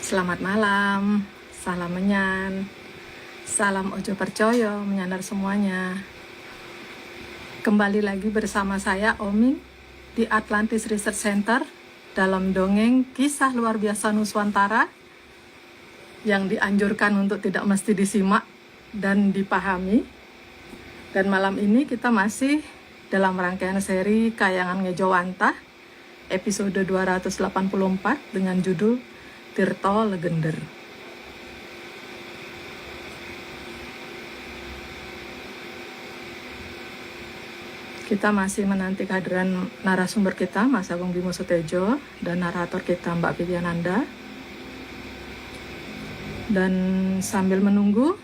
Selamat malam, salam menyan, salam ojo percoyo, menyanar semuanya. Kembali lagi bersama saya Oming di Atlantis Research Center dalam dongeng kisah luar biasa Nuswantara yang dianjurkan untuk tidak mesti disimak dan dipahami. Dan malam ini kita masih dalam rangkaian seri Kayangan Ngejowantah episode 284 dengan judul Tirto Legender. Kita masih menanti kehadiran narasumber kita, Mas Agung Bimo Sutejo, dan narator kita, Mbak Viviananda. Dan sambil menunggu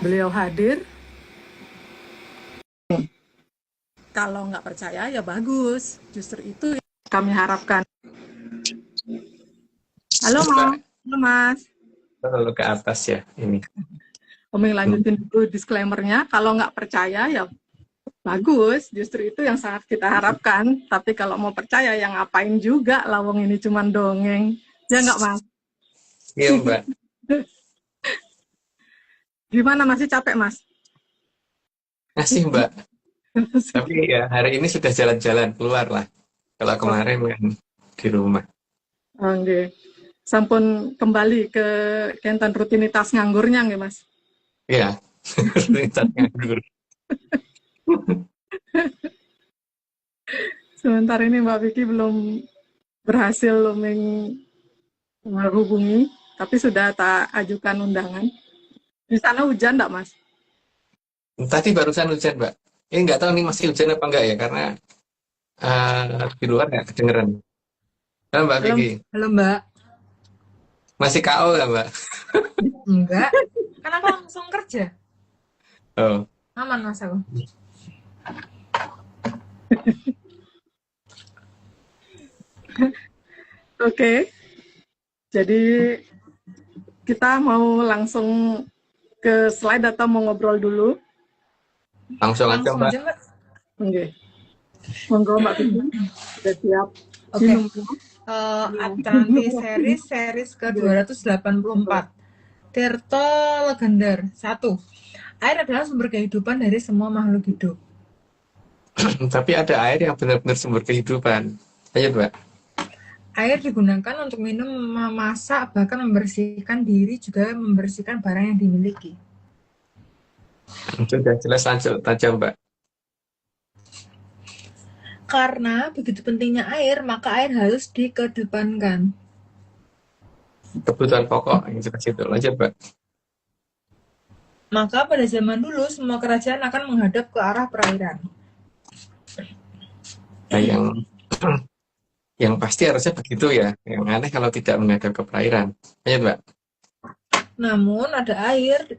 beliau hadir, kalau nggak percaya ya bagus, justru itu yang kami harapkan. Halo Mas. Halo Mas. Kalau ke atas ya ini. Omeng lanjutin dulu disclaimer-nya, kalau nggak percaya ya bagus, justru itu yang sangat kita harapkan. Tapi kalau mau percaya ya ngapain juga, lawang ini cuma dongeng. Ya nggak Mas? Iya Mbak. Gimana, masih capek Mas? Masih Mbak. Tapi ya hari ini sudah jalan-jalan keluar lah. Kalau kemarin kan di rumah. Oke. Sampun kembali ke kentan rutinitas nganggurnya nggih Mas? Iya. Rutinitas nganggur. Sementara ini Mbak Vicky belum berhasil menghubungi, tapi sudah tak ajukan undangan. Di sana hujan enggak, Mas? Tadi barusan hujan Mbak. Ini nggak tahu nih masih hujan apa enggak ya, karena di luar nggak kedengeran. Halo Mbak Vicky. Halo Mbak. Masih KO nggak Mbak? Enggak, kan aku langsung kerja. Oh. Aman Mas aku. Oke. Jadi kita mau langsung ke slide atau mau ngobrol dulu? Langsung aja Mbak. Oke. Monggo Mbak Vicky, sudah siap. Oke. Atlantis series ke-284. Tirto Legender 1. Air adalah sumber kehidupan dari semua makhluk hidup. Tapi ada air yang benar-benar sumber kehidupan. Ayo Mbak. Air digunakan untuk minum, memasak, bahkan membersihkan diri, juga membersihkan barang yang dimiliki. Sudah jelas, lanjut aja Mbak. Karena begitu pentingnya air, maka air harus dikedepankan. Kebutuhan pokok yang jelas itu. Lanjut Mbak. Maka pada zaman dulu semua kerajaan akan menghadap ke arah perairan. Nah, yang pasti harusnya begitu ya. Yang aneh kalau tidak menghadap ke perairan. Lanjut Mbak. Namun ada air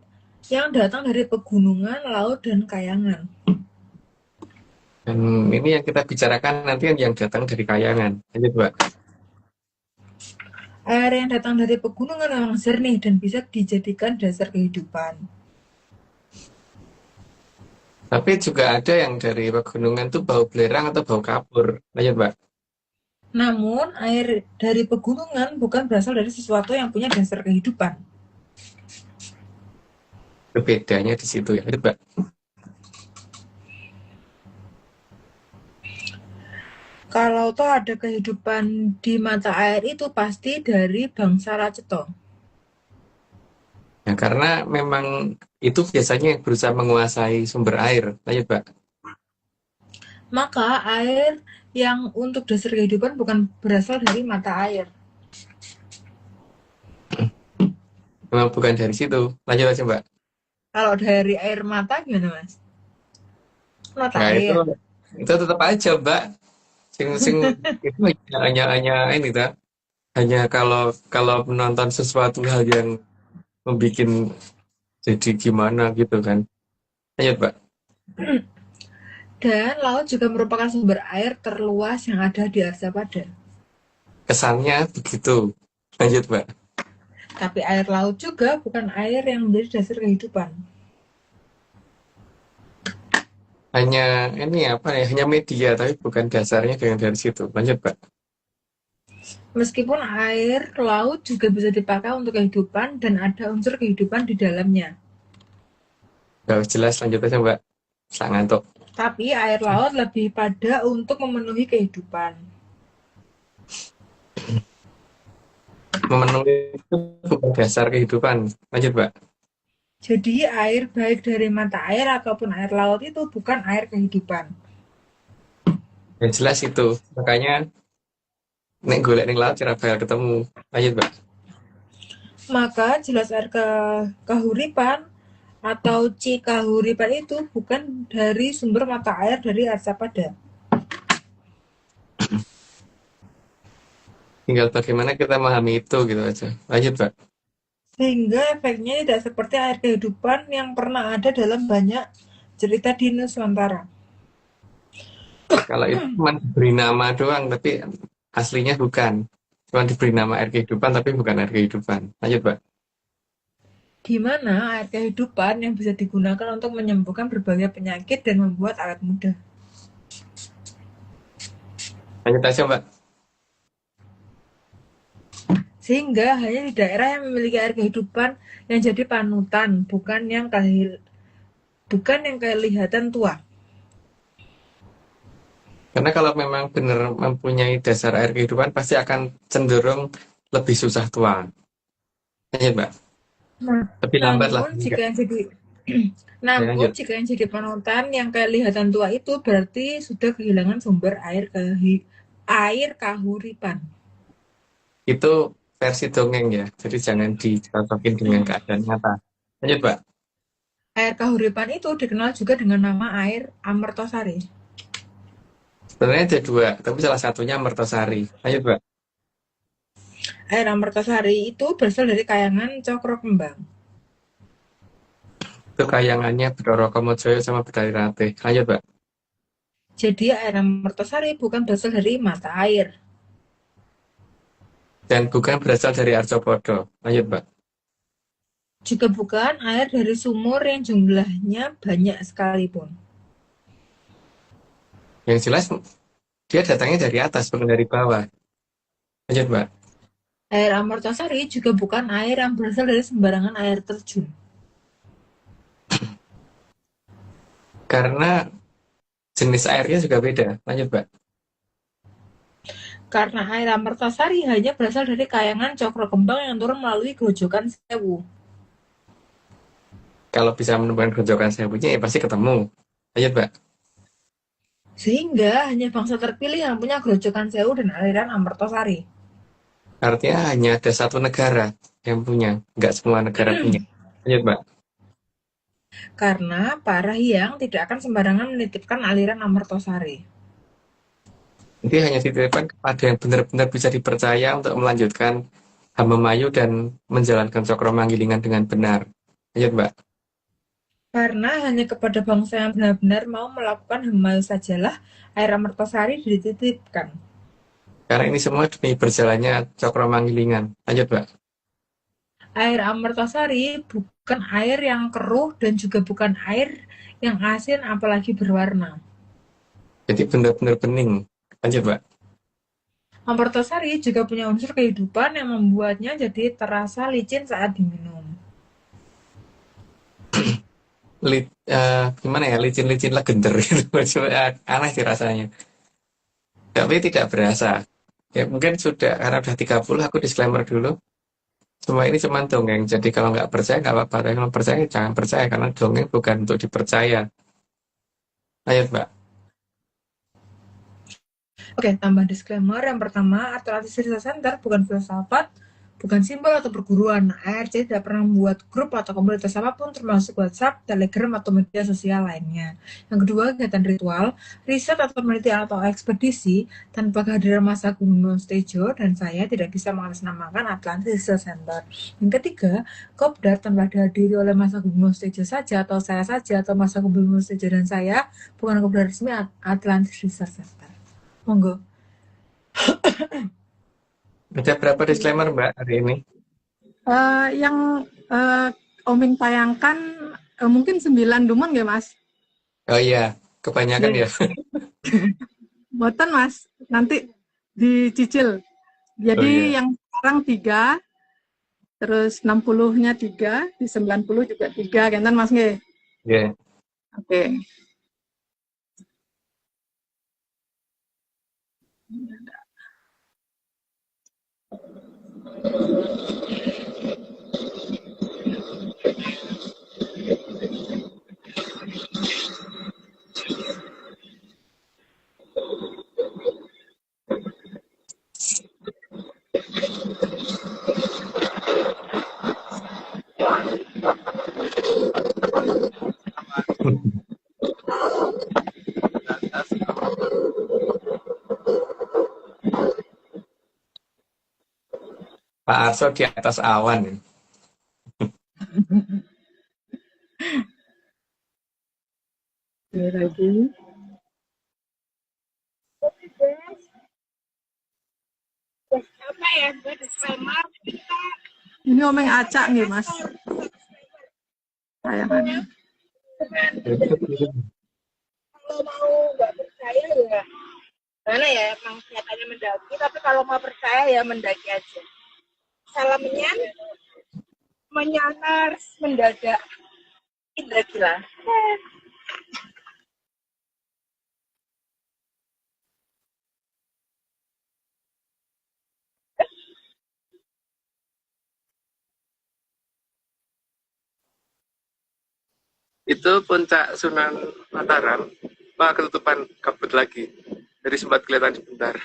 yang datang dari pegunungan, laut, dan kayangan. Dan ini yang kita bicarakan nanti yang datang dari kayangan. Lanjut Mbak. Air yang datang dari pegunungan memang jernih dan bisa dijadikan dasar kehidupan. Tapi juga ada yang dari pegunungan tuh bau belerang atau bau kapur. Lanjut Mbak. Namun air dari pegunungan bukan berasal dari sesuatu yang punya dasar kehidupan. Bedanya di situ ya. Lanjut Mbak. Kalau toh ada kehidupan di mata air itu pasti dari bangsa Raceto. Ya, karena memang itu biasanya yang berusaha menguasai sumber air. Lanjut Mbak. Maka air yang untuk dasar kehidupan bukan berasal dari mata air. Memang bukan dari situ. Lanjut aja Mbak. Kalau dari air mata gimana Mas? Mata Nah, air. itu tetap aja Mbak. Sing itu hanya ini ta. Hanya kalau menonton sesuatu hal yang membuat jadi gimana gitu kan. Lanjut Mbak. Dan laut juga merupakan sumber air terluas yang ada di Arcapada. Kesannya begitu. Lanjut Mbak. Tapi air laut juga bukan air yang menjadi dasar kehidupan. Hanya ini apa ya? Hanya media, tapi bukan dasarnya dengan dari situ. Lanjut Mbak. Meskipun air laut juga bisa dipakai untuk kehidupan dan ada unsur kehidupan di dalamnya. Gak jelas, lanjut aja Mbak. Sangat ngantuk. Tapi air laut lebih pada untuk memenuhi kehidupan. Memenuhi itu bukan dasar kehidupan. Lanjut Mbak. Jadi air baik dari mata air ataupun air laut itu bukan air kehidupan. Yang jelas itu. Makanya nek golek ning laut cara bakal ketemu. Lanjut Mbak. Maka jelas air kahuripan atau cikahuripan itu bukan dari sumber mata air dari Arsapada. Tinggal bagaimana kita memahami itu gitu aja. Lanjut Mbak. Sehingga efeknya tidak seperti air kehidupan yang pernah ada dalam banyak cerita di Nusantara. Kalau itu cuma diberi nama doang, tapi aslinya bukan. Cuma diberi nama air kehidupan, tapi bukan air kehidupan. Lanjut Mbak. Di mana air kehidupan yang bisa digunakan untuk menyembuhkan berbagai penyakit dan membuat awet muda. Lanjut aja Mbak. Sehingga hanya di daerah yang memiliki air kehidupan yang jadi panutan, bukan yang kelihatan tua. Karena kalau memang benar mempunyai dasar air kehidupan, pasti akan cenderung lebih susah tua. Lanjut Mbak. Nah, Lebih lambat lah. namun Enggak. jika yang jadi Ya, namun lanjut. jika yang jadi panutan yang kelihatan tua itu berarti sudah kehilangan sumber air kahuripan. Itu versi dongeng ya. Jadi jangan dicocokin dengan keadaan nyata. Lanjut Mbak. Air kahuripan itu dikenal juga dengan nama air Amertosari. Sebenarnya ada dua, tapi salah satunya Mertosari. Lanjut Mbak. Air Amertosari itu berasal dari kayangan Cokro Kembang. Itu kayangannya Bathara Kamajaya sama Bidari Ratih. Lanjut Mbak. Jadi air Amertosari bukan berasal dari mata air. Dan bukan berasal dari Arcopodo. Lanjut Mbak. Juga bukan air dari sumur yang jumlahnya banyak sekalipun. Yang jelas dia datangnya dari atas, bukan dari bawah. Lanjut Mbak. Air Amertosari juga bukan air yang berasal dari sembarangan air terjun. Karena jenis airnya juga beda. Lanjut Mbak. Karena air Amertasari hanya berasal dari kayangan Cokro Kembang yang turun melalui Grojogan Sewu. Kalau bisa menemukan grojogan sewunya ya pasti ketemu. Lanjut Mbak. Sehingga hanya bangsa terpilih yang punya Grojogan Sewu dan aliran Amertasari. Artinya hanya ada satu negara yang punya. Nggak semua negara punya. Lanjut Mbak. Karena para Hyang tidak akan sembarangan menitipkan aliran Amertasari. Jadi hanya dititipkan kepada yang benar-benar bisa dipercaya untuk melanjutkan Hamemayu dan menjalankan Cokro Manggilingan dengan benar. Lanjut Mbak. Karena hanya kepada bangsa yang benar-benar mau melakukan Hemayu sajalah air Amertasari dititipkan. Karena ini semua demi berjalannya Cokro Manggilingan. Lanjut Mbak. Air Amertasari bukan air yang keruh dan juga bukan air yang asin apalagi berwarna. Jadi benar-benar bening. Lanjut Mbak. Amertasari juga punya unsur kehidupan yang membuatnya jadi terasa licin saat diminum. Gimana ya, licin-licin legender gitu. Cuma aneh sih rasanya. Tapi tidak berasa. Ya mungkin sudah, karena udah 30, aku disclaimer dulu. Semua ini cuma dongeng. Jadi kalau nggak percaya nggak apa-apa. Tapi kalau percaya jangan percaya, karena dongeng bukan untuk dipercaya. Lanjut Mbak. Oke, tambah disclaimer. Yang pertama, Atlantis Research Center bukan filsafat, bukan simbol atau perguruan. ARC tidak pernah membuat grup atau komunitas apapun termasuk WhatsApp, Telegram, atau media sosial lainnya. Yang kedua, kegiatan ritual, riset atau penelitian atau ekspedisi tanpa kehadiran Mas Agung Bimo Sudjoyo dan saya tidak bisa mengatasnamakan Atlantis Research Center. Yang ketiga, Kopdar tanpa dihadiri oleh Mas Agung Bimo Sudjoyo saja atau saya saja atau Mas Agung Bimo Sudjoyo dan saya bukan Kopdar resmi Atlantis Research Center. Monggo. Ada berapa disclaimer Mbak hari ini? Yang Oming tayangkan mungkin 9 dumun nggak Mas? Oh iya, kebanyakan ya. Boten Mas, nanti dicicil. Oh Jadi iya. yang sekarang 3, terus 60-nya 3, di 90 juga 3, kan Mas nggih? Iya. Oke. Pak Arso di atas awan ya. Ini lagi. Apa ya, gue disclaimer. Ini omeng acak nih Mas. Tayangannya. Kalau mau nggak percaya ya, mana ya, emang kelihatannya mendaki, tapi kalau mau percaya ya mendaki aja. Salam menyanar mendadak indra gila. Itu puncak Sunan Mataram. Wah, ketutupan kabut lagi. Jadi sempat kelihatan sebentar.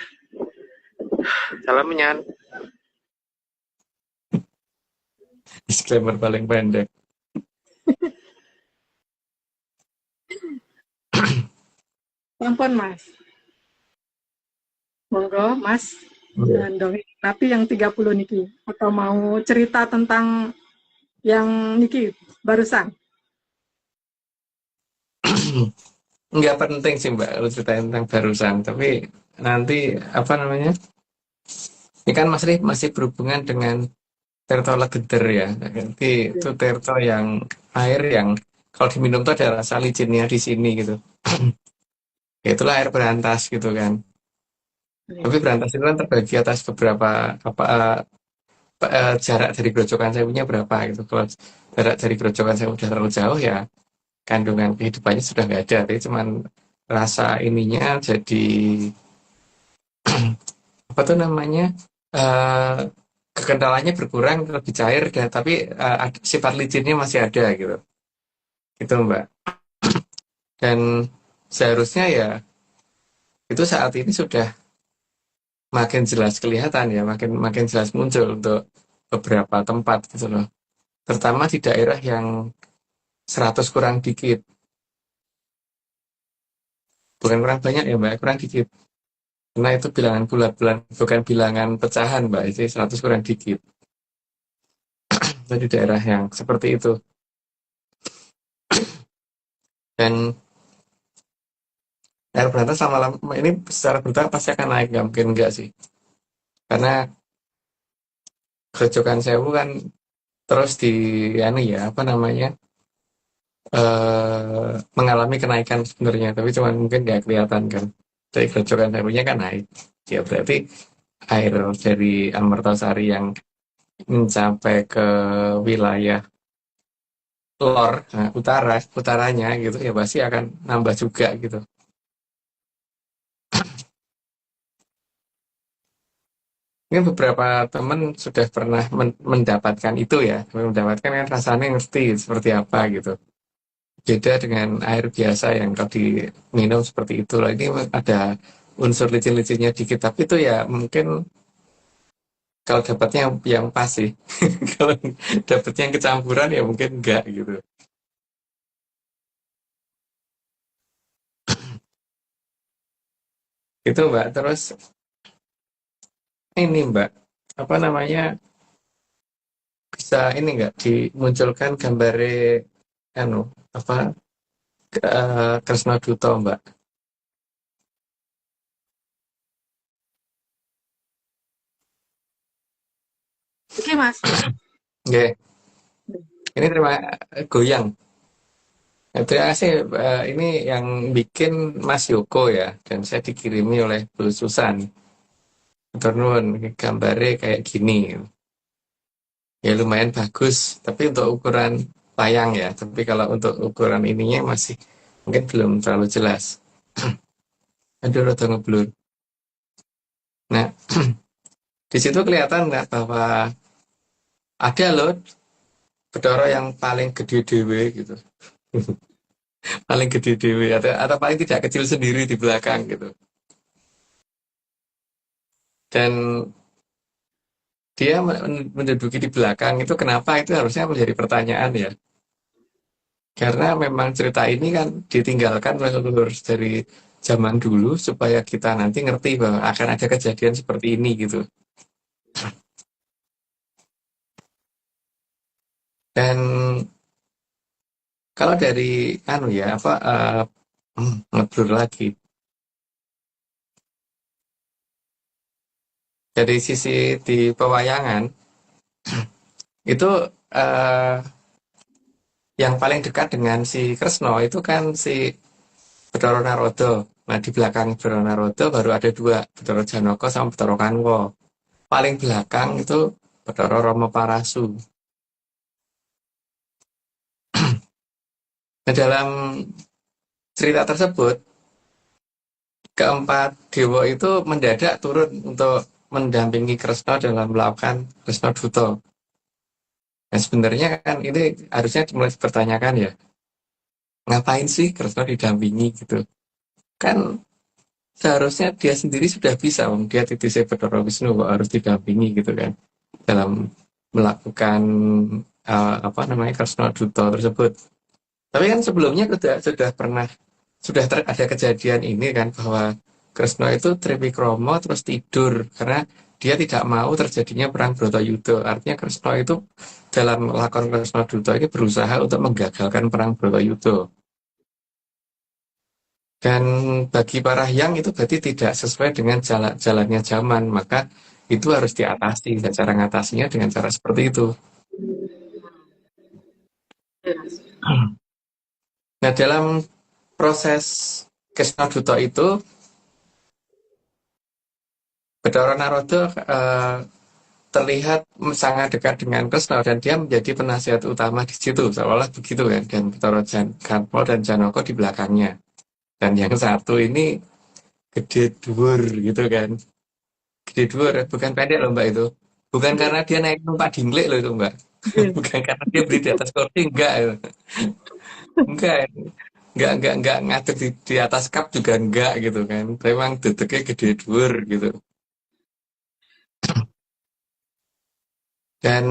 Salam menyan. Disclaimer paling pendek. Sampun Mas. Monggo Mas. Iya. Dongeng tapi yang 30 niki. Atau mau cerita tentang yang niki barusan? Nggak penting sih Mbak kalau ceritain tentang barusan. Tapi nanti apa namanya? Ini kan masih berhubungan dengan Tirto Legeder ya. Nanti itu Tirto yang air yang kalau diminum tuh ada rasa licinnya di sini gitu. Ya itulah air berantas gitu kan. Tapi berantas itu kan terbagi atas beberapa apa jarak dari Grojogan Sewunya berapa gitu. Kalau jarak dari Grojogan Sewu udah terlalu jauh ya kandungan kehidupannya sudah nggak ada. Tapi cuman rasa ininya jadi apa tuh namanya eh kekentalannya berkurang lebih cair dan tapi sifat licinnya masih ada gitu. Gitu Mbak. Dan seharusnya ya itu saat ini sudah makin jelas kelihatan ya, makin makin jelas muncul untuk beberapa tempat gitu loh. Terutama di daerah yang 100 kurang dikit. Bukan kurang banyak ya Mbak, kurang dikit. Karena itu bilangan bulat-bulat, bukan bilangan pecahan Mbak, itu 100 kurang dikit. Itu di daerah yang seperti itu. Dan air berantas lama-lama ini secara bertahap pasti akan naik, nggak mungkin enggak sih. Karena Grojogan Sewu kan terus di anu ya, apa namanya, mengalami kenaikan sebenarnya, tapi cuma mungkin nggak kelihatan kan. Dari Grojogan Sewunya kan naik. Ya berarti air dari Amertasari yang mencapai ke wilayah lor, nah, utaranya gitu ya pasti akan nambah juga gitu. Mungkin beberapa teman sudah pernah mendapatkan itu ya, mendapatkan kan rasanya ngerti seperti apa gitu. Beda dengan air biasa yang kalau diminum seperti itu loh. Ini ada unsur licin-licinnya dikit, tapi itu ya mungkin kalau dapatnya yang pas sih. Kalau dapatnya yang kecampuran ya mungkin enggak gitu. Itu Mbak. Terus ini Mbak, apa namanya, bisa ini enggak dimunculkan gambar anu apa Kresna Duto Mbak. Oke Mas. Oke, ini terima goyang. Terima kasih. Ini yang bikin Mas Yoko ya, dan saya dikirimi oleh Bu Susan. Matur nuwun, gambarnya kayak gini. Ya lumayan bagus, tapi untuk ukuran layang ya. Tapi kalau untuk ukuran ininya masih mungkin belum terlalu jelas. Aduh, rada ngeblur. Nah, di situ kelihatan nggak bahwa ada loh Bedoro yang paling gede dewe gitu. Paling gede dewe atau paling tidak kecil sendiri di belakang gitu. Dan dia menduduki di belakang itu kenapa itu harusnya menjadi pertanyaan ya. Karena memang cerita ini kan ditinggalkan oleh leluhur dari zaman dulu supaya kita nanti ngerti bahwa akan ada kejadian seperti ini gitu. Dan kalau dari anu ya apa ngeblur lagi. Dari sisi di pewayangan itu eh, yang paling dekat dengan si Kresno itu kan si Bathara Narada. Nah, di belakang Bathara Narada baru ada dua, Bathara Janaka sama Bathara Kanwa. Paling belakang itu Bathara Rama Parasu. Nah, dalam cerita tersebut, keempat dewa itu mendadak turun untuk mendampingi Kresna dalam melakukan Kresna Duta. Nah, sebenarnya kan ini harusnya mulai dipertanyakan ya, ngapain sih Kresna didampingi gitu? Kan seharusnya dia sendiri sudah bisa, dia titisnya Bathara Wisnu kok harus didampingi gitu kan dalam melakukan apa namanya Kresna Duta tersebut. Tapi kan sebelumnya sudah pernah ada kejadian ini kan bahwa Kresna itu Tripikromo terus tidur karena dia tidak mau terjadinya perang Bratayuda. Artinya Kresna itu dalam lakon Kresna Duta ini berusaha untuk menggagalkan perang Bratayuda. Dan bagi para hyang itu berarti tidak sesuai dengan jalannya zaman, maka itu harus diatasi. Dan cara ngatasinya dengan cara seperti itu. Nah, dalam proses Kresna Duta itu Bathara Narada terlihat sangat dekat dengan Kresna dan dia menjadi penasihat utama di situ, seolah begitu kan. Dan Bathara Kanwa dan Janaka di belakangnya. Dan yang satu ini gede dhuwur gitu kan. Gede dhuwur, bukan pendek loh Mbak itu. Bukan karena dia naik numpak dinglik loh itu Mbak. Bukan karena dia beri di atas kursi, enggak. Enggak. Enggak ngadeg di atas kap juga enggak gitu kan. Tapi memang dedeknya gede dhuwur gitu. Dan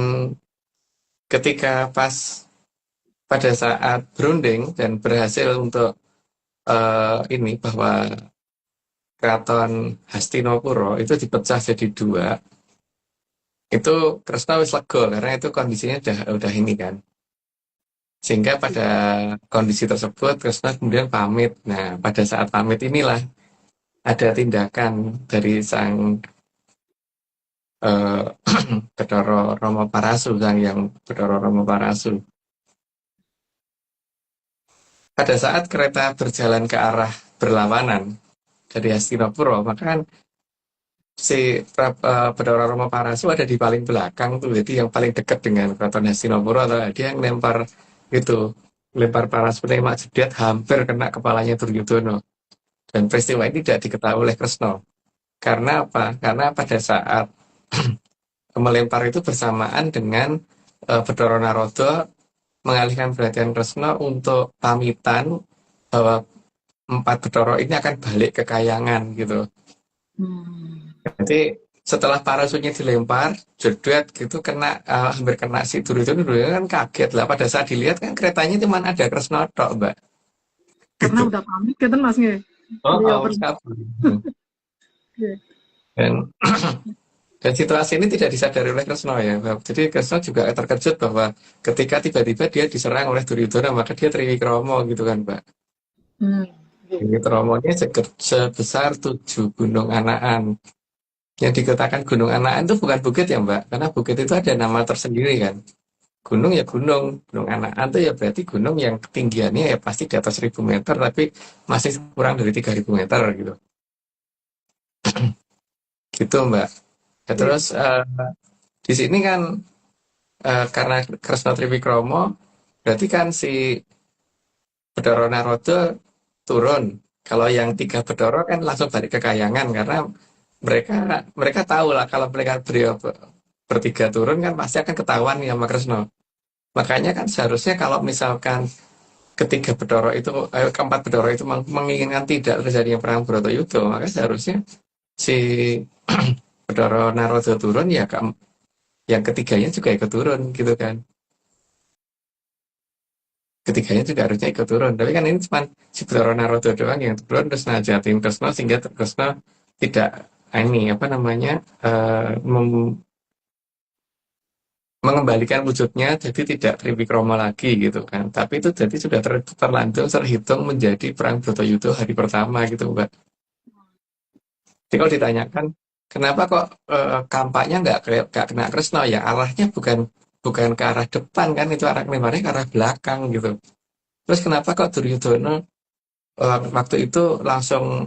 ketika pada saat berunding dan berhasil untuk ini bahwa keraton Hastinapura itu dipecah jadi dua, itu Kresna wis lega karena itu kondisinya udah ini kan. Sehingga pada kondisi tersebut Kresna kemudian pamit. Nah, pada saat pamit inilah ada tindakan dari sang eh, Bathara Rama Parasu, sang yang Bathara Rama Parasu. Pada saat kereta berjalan ke arah berlawanan dari Hastinapura, maka kan si Bathara Rama Parasu ada di paling belakang tuh, jadi yang paling dekat dengan keraton Hastinapura atau dia yang lempar Parasu tembak jediat hampir kena kepalanya Duryudana. Dan peristiwa ini tidak diketahui oleh Kresna. Karena apa? Karena pada saat melempar itu bersamaan dengan Bathara Narada mengalihkan perhatian Kresna untuk pamitan bahwa empat Bathara ini akan balik ke Kayangan gitu. Jadi setelah parasunya dilempar, jedot gitu hampir kena si Duryudana kan kaget lah. Pada saat dilihat kan keretanya cuma ada Kresna tok, Mbak. Karena udah pamit kan Mas nggih. Oh, Iya, oh, kabur. Iya. Dan dan situasi ini tidak disadari oleh Kresna ya. Jadi Kresna juga terkejut bahwa ketika tiba-tiba dia diserang oleh Duryudana, maka dia Triwikromo gitu kan, Mbak. Triwikromo ini sebesar 7 gunung Anaan. Yang dikatakan gunung Anaan itu bukan bukit ya, Mbak. Karena bukit itu ada nama tersendiri kan. Gunung ya gunung. Gunung Anaan itu ya berarti gunung yang ketinggiannya ya pasti di atas 1000 meter, tapi masih kurang dari 3000 meter gitu. gitu Mbak. Ya, Nggih. terus di sini kan karena Kresna Triwikromo berarti kan si Bathara Narada turun. Kalau yang tiga Bathara kan langsung balik ke Kahyangan karena mereka mereka tahu lah kalau mereka beliau bertiga turun kan pasti akan ketahuan nih sama Kresna. Makanya kan seharusnya kalau misalkan ketiga Bathara itu keempat Bathara itu menginginkan tidak terjadinya perang Bratayuda, maka seharusnya si Bathara Narada turun ya yang ketiganya juga ikut turun gitu kan. Ketiganya juga harusnya ikut turun. Tapi kan ini cuma si Bathara Narada doang yang turun terus najatin Kresna sehingga Kresna tidak ini apa namanya mengembalikan wujudnya jadi tidak Triwikromo lagi gitu kan. Tapi itu jadi sudah terlanjur terhitung menjadi perang Bratayuda hari pertama gitu Mbak. Jadi kalau ditanyakan kenapa kok kampanye nggak kena Kresna ya arahnya bukan bukan ke arah depan kan itu arah lebarnya ke arah belakang gitu. Terus kenapa kok Duryudana waktu itu langsung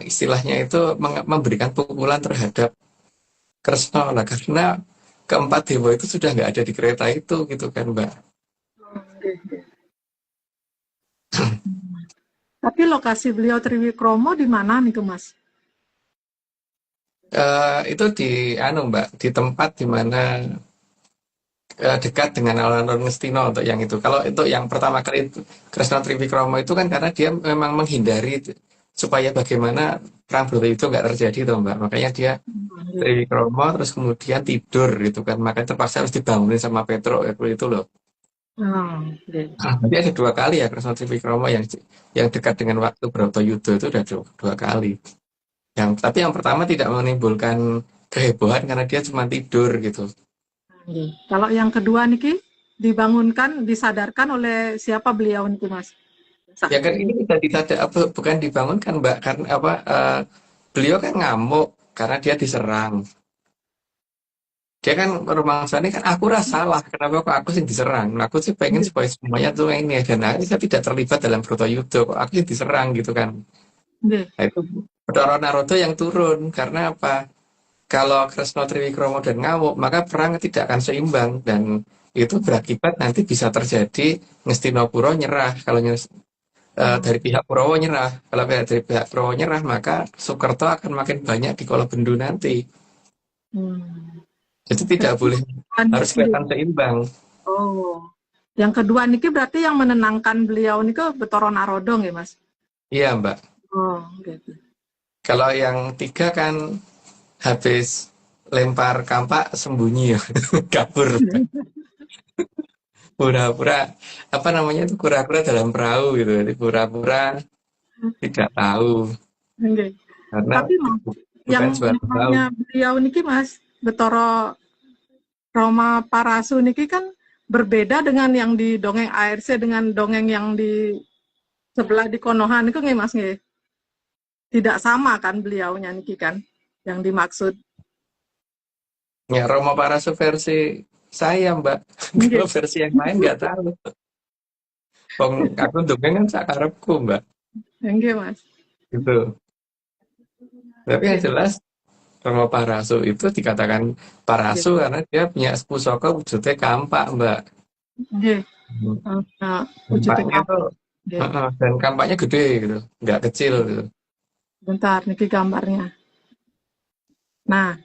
istilahnya itu memberikan pukulan terhadap Kresna lah karena keempat dewa itu sudah nggak ada di kereta itu gitu kan Mbak. Nggih, nggih. Tapi lokasi beliau Triwikromo di mana nih ke Mas? Itu di anu Mbak di tempat di mana dekat dengan alun-alun Ngastina untuk yang itu. Kalau untuk yang pertama kali itu, Kresna Triwikromo itu kan karena dia memang menghindari supaya bagaimana perang Bratayuda nggak terjadi tuh Mbak. Makanya dia Nggih. Triwikromo terus kemudian tidur gitu kan. Makanya terpaksa harus dibangunin sama Petro itu loh. Oh, nggih. Jadi ada dua kali ya Kresna Triwikromo yang dekat dengan waktu Bratayuda itu udah dua kali. Tapi yang pertama tidak menimbulkan kehebohan karena dia cuma tidur gitu. Nggih. Kalau yang kedua niki dibangunkan, disadarkan oleh siapa beliau niki Mas? Ya kan ini tidak disadar apa bukan dibangunkan Mbak karena apa beliau kan ngamuk karena dia diserang. Dia kan rumangsanya kan aku rasa salah kenapa kok aku sih diserang. Nah, aku sih pengen supaya semuanya tuh ini dan akhirnya saya tidak terlibat dalam Bratayuda kok aku sih diserang gitu kan. Nggih. Nah, itu Bathara Narada yang turun karena apa? Kalau Kresna Triwikromo dan ngamuk maka perang tidak akan seimbang dan itu berakibat nanti bisa terjadi Ngastinapura nyerah kalau dari pihak Kurawa nyerah. Kalau dari pihak Kurawa nyerah, maka Soekerto akan makin banyak di Kolobendu nanti. Hmm. Jadi tidak boleh harus kelihatan seimbang. Oh. Yang kedua niki berarti yang menenangkan beliau niki Bathara Narada nggih Mas? Iya, Mbak. Oh, gitu. Kalau yang tiga kan habis lempar kampak sembunyi ya, kabur. Pura-pura apa namanya itu kura-kura dalam perahu gitu. Jadi pura-pura tidak tahu Nggih. karena Tapi Mas, bukan yang suatu tahu. namanya beliau niki Mas, Bathara Rama Parasu niki kan berbeda dengan yang di dongeng ARC dengan dongeng yang di sebelah di Konoha niku nggih Mas nggih. Tidak sama kan beliaunya niki kan yang dimaksud. Ya Romo Parasu versi saya, Mbak. Kalau Nggih. versi yang lain nggak tahu. Wong aku dongeng kan sakarepku, Mbak. Nggih Mas. Gitu. Tapi yang jelas Romo Parasu itu dikatakan Parasu Nggih. karena dia punya pusaka wujudnya kampak, Mbak. Nggih. Wujudnya Kampaknya apa? tuh Nggih. dan kampaknya gede gitu, nggak kecil gitu. Bentar niki gambarnya. Nah,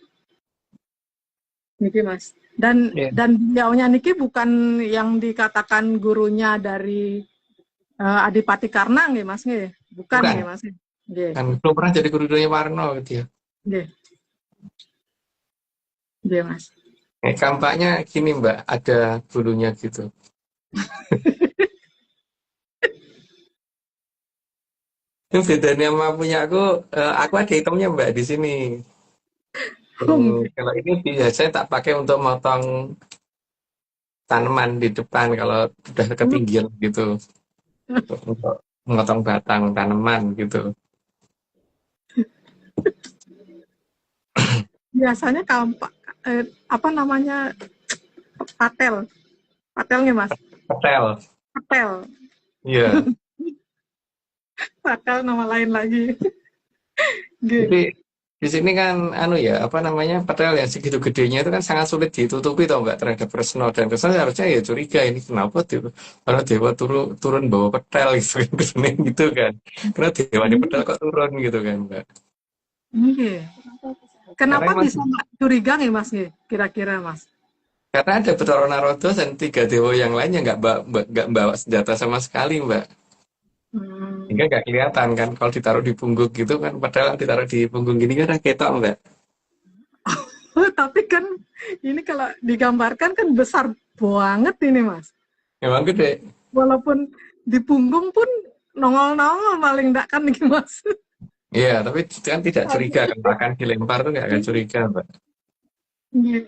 niki Mas. Iya. Dan beliaunya niki bukan yang dikatakan gurunya dari Adipati Karna nggih Mas nggih. Bukan Bukan, nggih Mas. Nggih. kan belum pernah jadi gurunya Warno gitu ya. Nggih. Nggih Mas. Kampaknya gini, Mbak, ada bulunya gitu. Ini bedanya sama punya aku ada hitamnya Mbak di sini. Kalau ini biasanya tak pakai untuk motong tanaman di depan kalau udah ketinggian gitu, untuk memotong batang tanaman gitu. Biasanya kampak apa namanya patel. Patel nggih Mas. Petel, Patel. iya. Patel nama lain lagi. Nggih. Jadi di sini kan anu ya, apa namanya, padahal yang segitu gedenya itu kan sangat sulit ditutupi toh Mbak terhadap Kresna, dan Kresna harusnya ya curiga ini kenapa tuh karena dewa turun turun bawa petel gitu kan kesannya gitu kan. Karena dewa di petel kok turun gitu kan Mbak. Nggih. Karena Kenapa emang bisa nggak curiga nih Mas nggih, kira-kira Mas? karena ada Bathara Narada dan tiga dewa yang lainnya nggak bawa senjata sama sekali Mbak. Hmm. Sehingga nggak kelihatan kan kalau ditaruh di punggung gitu kan, padahal ditaruh di punggung gini kan ketok Mbak. Tapi kan ini kalau digambarkan kan besar banget ini Mas. Memang gede. Walaupun di punggung pun nongol-nongol paling enggak kan nih Mas. Iya, tapi kan tidak curiga kalau akan dilempar tuh nggak akan curiga Mbak. Nggih.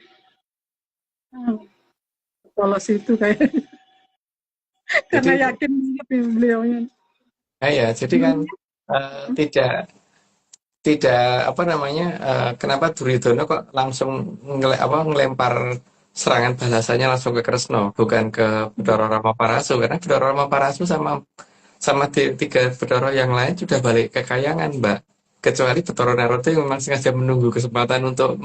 Polos itu kayak Jadi karena yakin banget nih beliaunya. ya, jadi kan tidak tidak apa namanya, kenapa Duryodhana kok langsung ngelempar serangan balasannya langsung ke Kresna bukan ke Bathara Ramaparasu, karena Bathara Ramaparasu sama sama tiga Bathara yang lain sudah balik ke Kayangan Mbak, kecuali Bathara Narada yang memang sengaja menunggu kesempatan untuk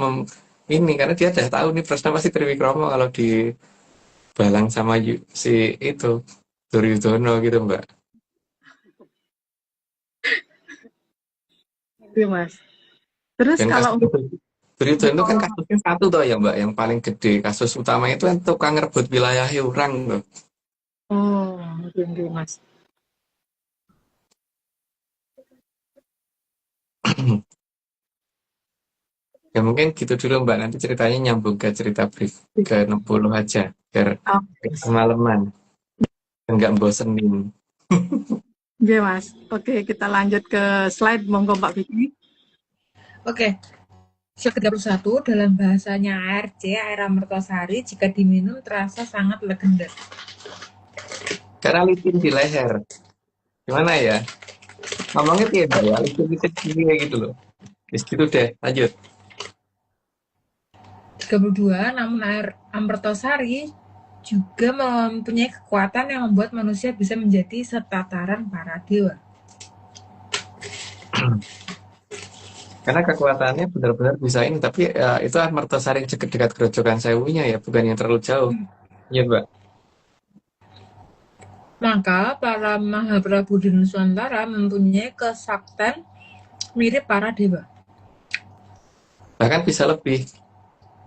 ini karena dia udah tahu nih Kresna pasti Triwikrama kalau dibalang sama si itu Duryodhana gitu Mbak. Gitu Mas. Terus Dan kalau kasus Duryodhana itu kan untuk kasusnya satu toh ya Mbak, yang paling gede. Kasus utama itu kan tukang rebut wilayah orang tuh. oh, oke Mas. Ya mungkin gitu dulu Mbak, nanti ceritanya nyambung ke cerita brief ke 60 aja, biar Oh, nggak kemalaman, nggak bosenin. oke Mas. Oke, kita lanjut ke slide monggo Mbak Vicky. Oke, slide 31 dalam bahasanya ARC, air Amertasari, jika diminum terasa sangat legenda. Karena licin di leher. Gimana ya? Ngomongnya tidak ya, licin-licin gini kayak gitu loh. Terus gitu deh, lanjut. 32, namun air Amertasari juga mempunyai kekuatan yang membuat manusia bisa menjadi setataran para dewa. Karena kekuatannya benar-benar bisa ini, tapi itu Mertasari dekat Grojogan Sewunya ya, bukan yang terlalu jauh. Iya Mbak. Maka para Mahaprabu di Nusantara mempunyai kesaktian mirip para dewa. Bahkan bisa lebih.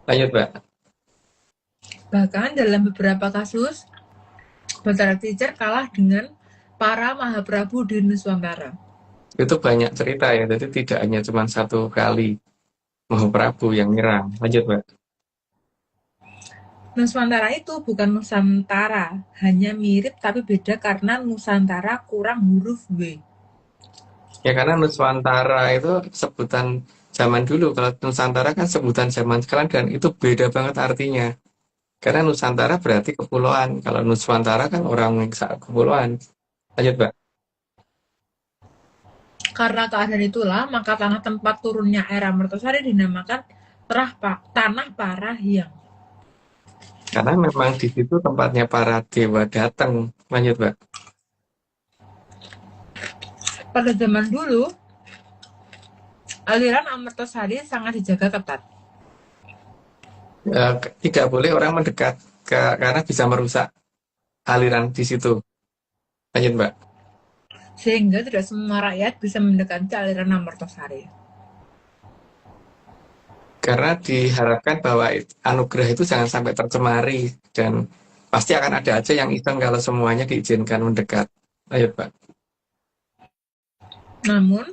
Lanjut Mbak. Bahkan dalam beberapa kasus, Bathara Teacher kalah dengan para Mahaprabu di Nusantara. Itu banyak cerita ya, jadi tidak hanya cuma satu kali Mahaprabu yang nyerang. Lanjut Mbak. Nusantara itu bukan Nusantara, hanya mirip tapi beda karena Nusantara kurang huruf W. Ya karena Nusantara itu sebutan zaman dulu, kalau Nusantara kan sebutan zaman sekarang dan itu beda banget artinya. Karena Nusantara berarti kepulauan, kalau Nusantara kan orang kepulauan. Lanjut Mbak. Karena keadaan itulah, maka tanah tempat turunnya air Amertasari dinamakan Tanah Parahyang. Karena memang di situ tempatnya para dewa datang. Lanjut Mbak. Pada zaman dulu, aliran Amertasari sangat dijaga ketat. Tidak boleh orang mendekat karena bisa merusak aliran di situ. Lanjut Mbak. Sehingga tidak semua rakyat bisa mendekati aliran Amertasari. Karena diharapkan bahwa anugerah itu jangan sampai tercemari dan pasti akan ada aja yang iseng kalau semuanya diizinkan mendekat. Lanjut Pak. Namun,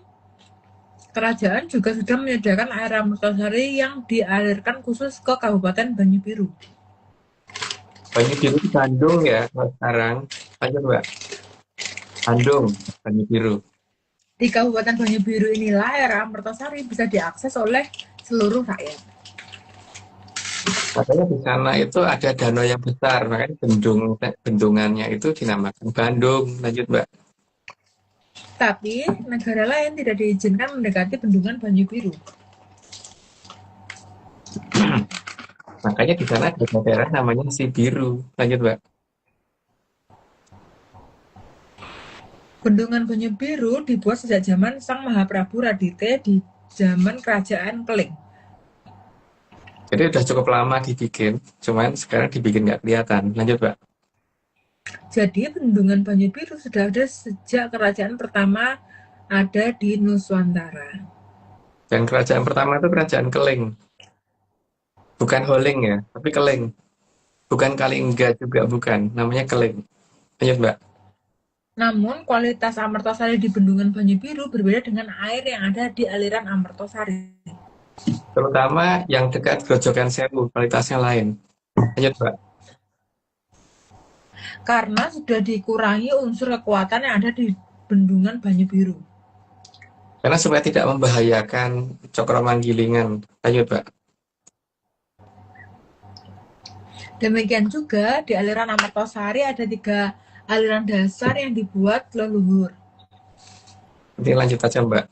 kerajaan juga sudah menyediakan air Amertasari yang dialirkan khusus ke Kabupaten Banyu-Biru. Banyu Biru di Bandung ya sekarang. Lanjut Mbak. Bandung, Banyu Biru. Di Kabupaten Banyu-Biru inilah air Amertasari bisa diakses oleh seluruh rakyat. Makanya di sana itu ada danau yang besar, makanya bendungannya itu dinamakan Bandung. Lanjut Mbak. Tapi negara lain tidak diizinkan mendekati bendungan Banyu-Biru. Makanya di sana ada daerah namanya Sibiru. Lanjut Mbak. Bendungan Banyu-Biru dibuat sejak zaman Sang Mahaprabu Radite di zaman kerajaan Keling. Jadi udah cukup lama dibikin, cuman sekarang dibikin nggak kelihatan. Lanjut, Mbak. Jadi bendungan Banyu Biru sudah ada sejak kerajaan pertama ada di Nuswantara. Dan kerajaan pertama itu kerajaan Keling. Bukan Holing ya, tapi Keling. Bukan Kalingga juga bukan, namanya Keling. Lanjut, Mbak. Namun kualitas Amertasari di bendungan Banyu Biru berbeda dengan air yang ada di aliran Amertasari. Terutama yang dekat Grojogan Sewu, kualitasnya lain. Lanjut, Mbak. Karena sudah dikurangi unsur kekuatan yang ada di bendungan Banyu Biru. Karena supaya tidak membahayakan Cokro-Manggilingan. Lanjut, Mbak. Demikian juga di aliran Amertasari ada 3 aliran dasar yang dibuat leluhur. Nanti lanjut aja, Mbak.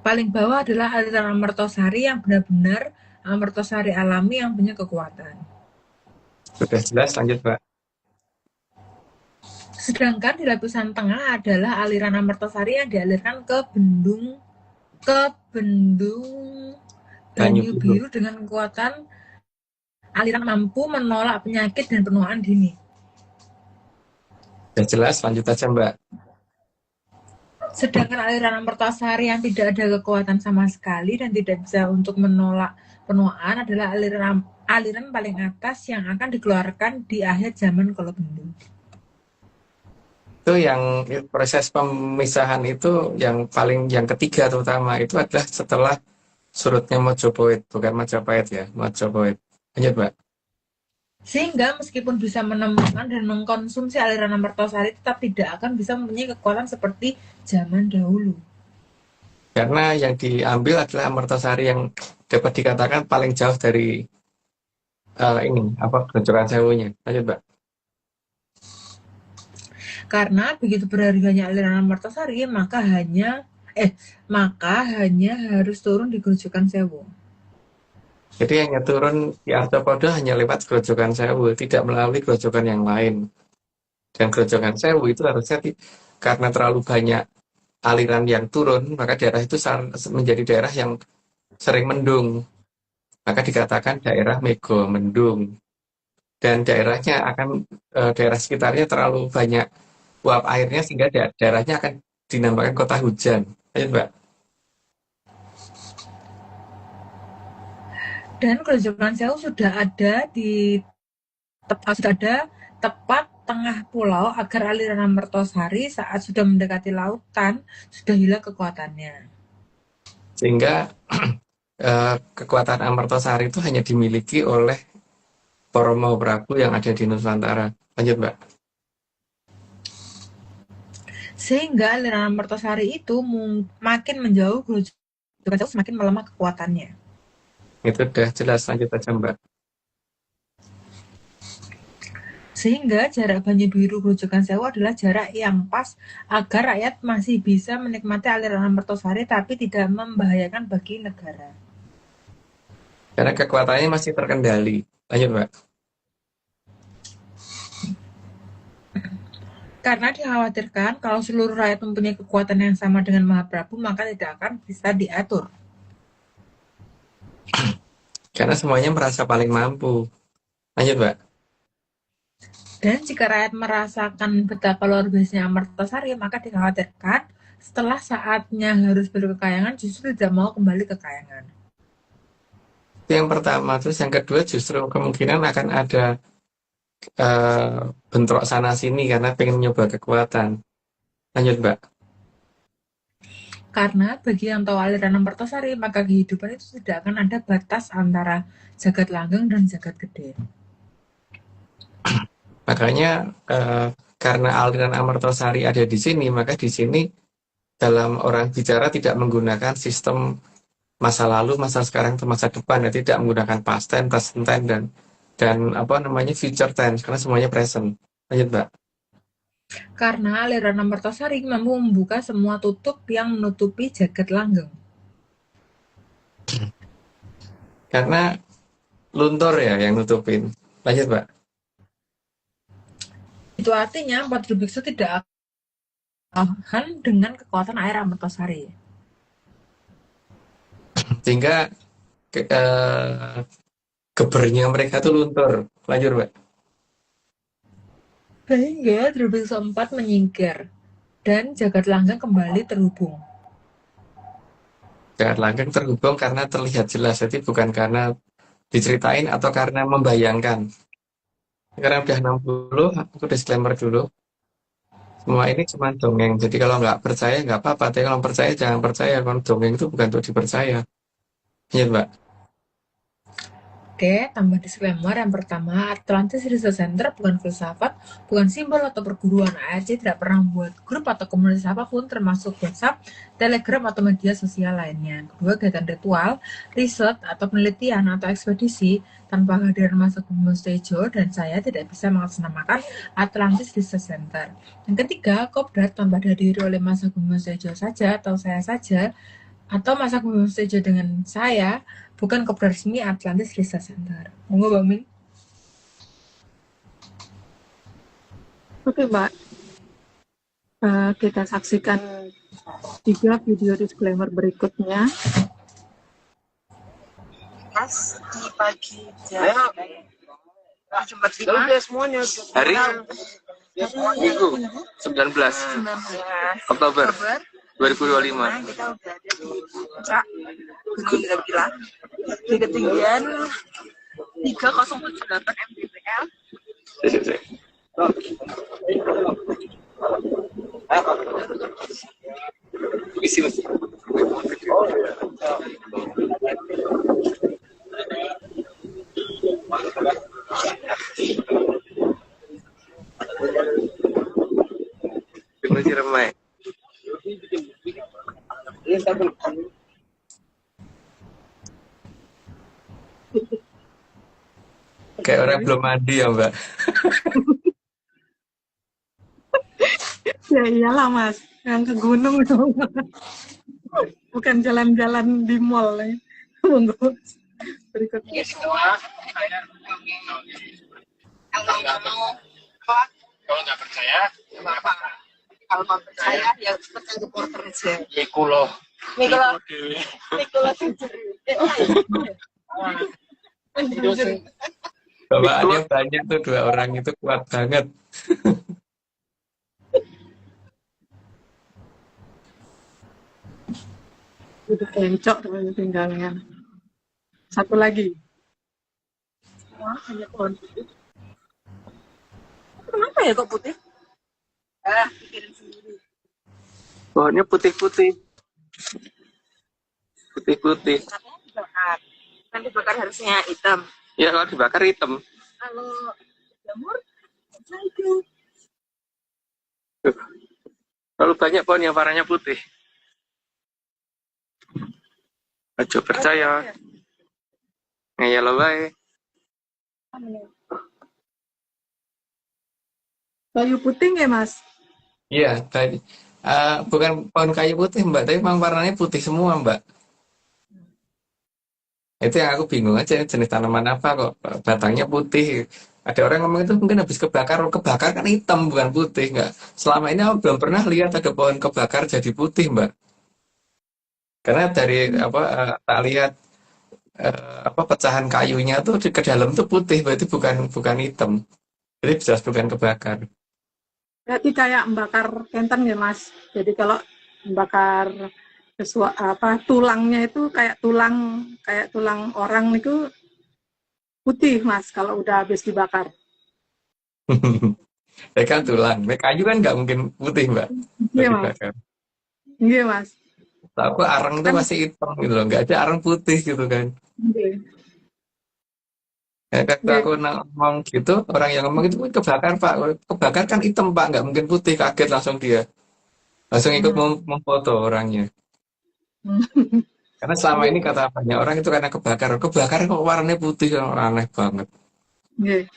Paling bawah adalah aliran Amertasari yang benar-benar Amertasari alami yang punya kekuatan. Sudah jelas, lanjut, Mbak. Sedangkan di lapisan tengah adalah aliran Amertasari yang dialirkan ke bendung Banyu Biru dengan kekuatan aliran mampu menolak penyakit dan penuaan dini. Sudah jelas, lanjut aja, Mbak. Sedangkan aliran Amertasari yang tidak ada kekuatan sama sekali dan tidak bisa untuk menolak penuaan adalah aliran paling atas yang akan dikeluarkan di akhir zaman Kolobendung. Itu yang proses pemisahan itu yang ketiga terutama itu adalah setelah surutnya Mojopahit, bukan Majapahit ya, Mojopahit. Lanjut, Mbak. Sehingga meskipun bisa menemukan dan mengkonsumsi aliran Amertasari tetap tidak akan bisa mempunyai kekuatan seperti zaman dahulu. Karena yang diambil adalah Amertasari yang dapat dikatakan paling jauh dari Grojogan Sewunya. Lanjut, Mbak. Karena begitu berharganya aliran Amertasari, maka hanya harus turun di Grojogan Sewu. Jadi hanya turun di Artopodo hanya lewat Grojogan Sewu, tidak melalui grojogan yang lain. Dan Grojogan Sewu itu harusnya karena terlalu banyak aliran yang turun, maka daerah itu menjadi daerah yang sering mendung. Maka dikatakan daerah Mego Mendung. Dan daerahnya daerah sekitarnya terlalu banyak uap airnya sehingga daerahnya akan dinamakan kota hujan. Ayo, Mbak. Dan Grojogan Sewu sudah ada tepat tengah pulau agar aliran Amertasari saat sudah mendekati lautan sudah hilang kekuatannya. Sehingga kekuatan Amertasari itu hanya dimiliki oleh Poromo Prabu yang ada di Nusantara. Lanjut, Mbak. Sehingga aliran Amertasari itu makin menjauh, Grojogan Sewu semakin melemah kekuatannya. Itu udah jelas, lanjut aja, Mbak. Sehingga jarak Banyu Biru Grojogan Sewu adalah jarak yang pas agar rakyat masih bisa menikmati aliran Amertasari tapi tidak membahayakan bagi negara. Karena kekuatannya masih terkendali. Lanjut, Mbak. Karena dikhawatirkan kalau seluruh rakyat mempunyai kekuatan yang sama dengan Mahaprabu, maka tidak akan bisa diatur. Karena semuanya merasa paling mampu. Lanjut, Mbak. Dan jika rakyat merasakan betapa luar biasanya Amertasari, maka dikhawatirkan setelah saatnya harus berkekayangan justru tidak mau kembali ke kayangan. Itu yang pertama. Terus yang kedua justru kemungkinan akan ada bentrok sana sini karena pengen nyoba kekuatan. Lanjut, Mbak. Karena bagi yang tahu aliran Amertasari, maka kehidupan itu tidak akan ada batas antara jagat langgeng dan jagat gede. Makanya karena aliran Amertasari ada di sini, maka di sini dalam orang bicara tidak menggunakan sistem masa lalu, masa sekarang, atau masa depan, ya tidak menggunakan past tense, present tense dan future tense karena semuanya present. Lanjut, Mbak. Karena aliran Amertasari mampu membuka semua tutup yang menutupi jagat langgeng. Karena luntur ya yang nutupin. Lanjut, Mbak. Itu artinya empat biksu tidak akan dengan kekuatan air Amertasari. sehingga gebernya mereka tuh luntur. Lanjut, Mbak. Sehingga Drubik keempat menyingkir dan Jagat Langgeng kembali terhubung. Jagat Langgeng terhubung karena terlihat jelas, jadi bukan karena diceritain atau karena membayangkan. Karena udah 60, aku disclaimer dulu. Semua ini cuma dongeng, jadi kalau nggak percaya nggak apa-apa, tapi kalau percaya jangan percaya. Kalau dongeng itu bukan untuk dipercaya. Iya, Mbak. Oke, tambah disclaimer yang pertama, Atlantis Research Center bukan filsafat, bukan simbol atau perguruan. ARC tidak pernah membuat grup atau komunitas apapun, termasuk WhatsApp, Telegram, atau media sosial lainnya. Kedua, kegiatan ritual, riset, atau penelitian, atau ekspedisi tanpa kehadiran Mas Agung Bimo Sudiotejo dan saya tidak bisa mengatasnamakan Atlantis Research Center. Yang ketiga, Kopdar tanpa dihadiri oleh Mas Agung Bimo Sudiotejo saja atau saya saja, atau Mas Agung Bimo Sudiotejo dengan saya, bukan Kopdar resmi Atlantis Research Center. Monggo Bang Min. Oke, Mbak. Kita saksikan 3 video disclaimer berikutnya. Mas di pagi jam Jumat 5 semuanya Hari Minggu 19 19 Oktober Oktober 2025. kita udah ada di puncak Gunung Dragila di ketinggian 3078 mdpl. Isi, Mas. Masih ramai. Kayak orang belum mandi ya, Mbak. Ya iyalah, Mas. Yang ke gunung itu. Bukan jalan-jalan di mall. Ya. Monggo. Berikutnya. Kalau nggak mau Kalau nggak percaya, Bapak, kalau mau percaya ya seperti reporter aja. iku loh. Nikola Dewe. Nikola Sujuri. Bawaannya banyak tuh, 2 orang itu kuat banget. Udah kencok tinggalnya. Satu lagi. Wah, banyak pohon putih. Kenapa ya kok putih? Pikirin sendiri. Pohonnya putih-putih. Putih-putih. Katanya dibakar. Kan dibakar harusnya hitam. Ya kalau dibakar hitam. Kalau jamur, bisa itu. Lalu banyak pohon yang warnanya putih. Ojo percaya. Ngeyel wae. Kayu putih nggak, Mas? Iya, tadi. Bukan pohon kayu putih, Mbak, tapi memang warnanya putih semua, Mbak. Itu yang aku bingung aja, jenis tanaman apa kok batangnya putih. Ada orang ngomong itu mungkin habis kebakar, kebakar kan hitam bukan putih, nggak. Selama ini aku belum pernah lihat ada pohon kebakar jadi putih, Mbak. Karena dari tak lihat pecahan kayunya tuh ke dalam tuh putih, berarti bukan hitam. Jadi jelas bukan kebakar. Berarti kayak membakar kenten ya, Mas. Jadi kalau membakar tulangnya itu kayak tulang orang itu putih, Mas, kalau udah habis dibakar. Ya kan tulang, kayu kan nggak mungkin putih, Mbak. Iya, Dari Mas. bakar. Iya, Mas. Aku arang tuh Kan masih hitam gitu loh, nggak ada arang putih gitu kan. iya. Ya, waktu Iya. aku ngomong gitu, orang yang ngomong itu kebakar Pak, kebakar kan hitam Pak, nggak mungkin putih, kaget langsung dia. Langsung ikut memfoto orangnya. Karena selama ini kata banyak orang itu karena kebakar kok warnanya putih, aneh banget. Iya.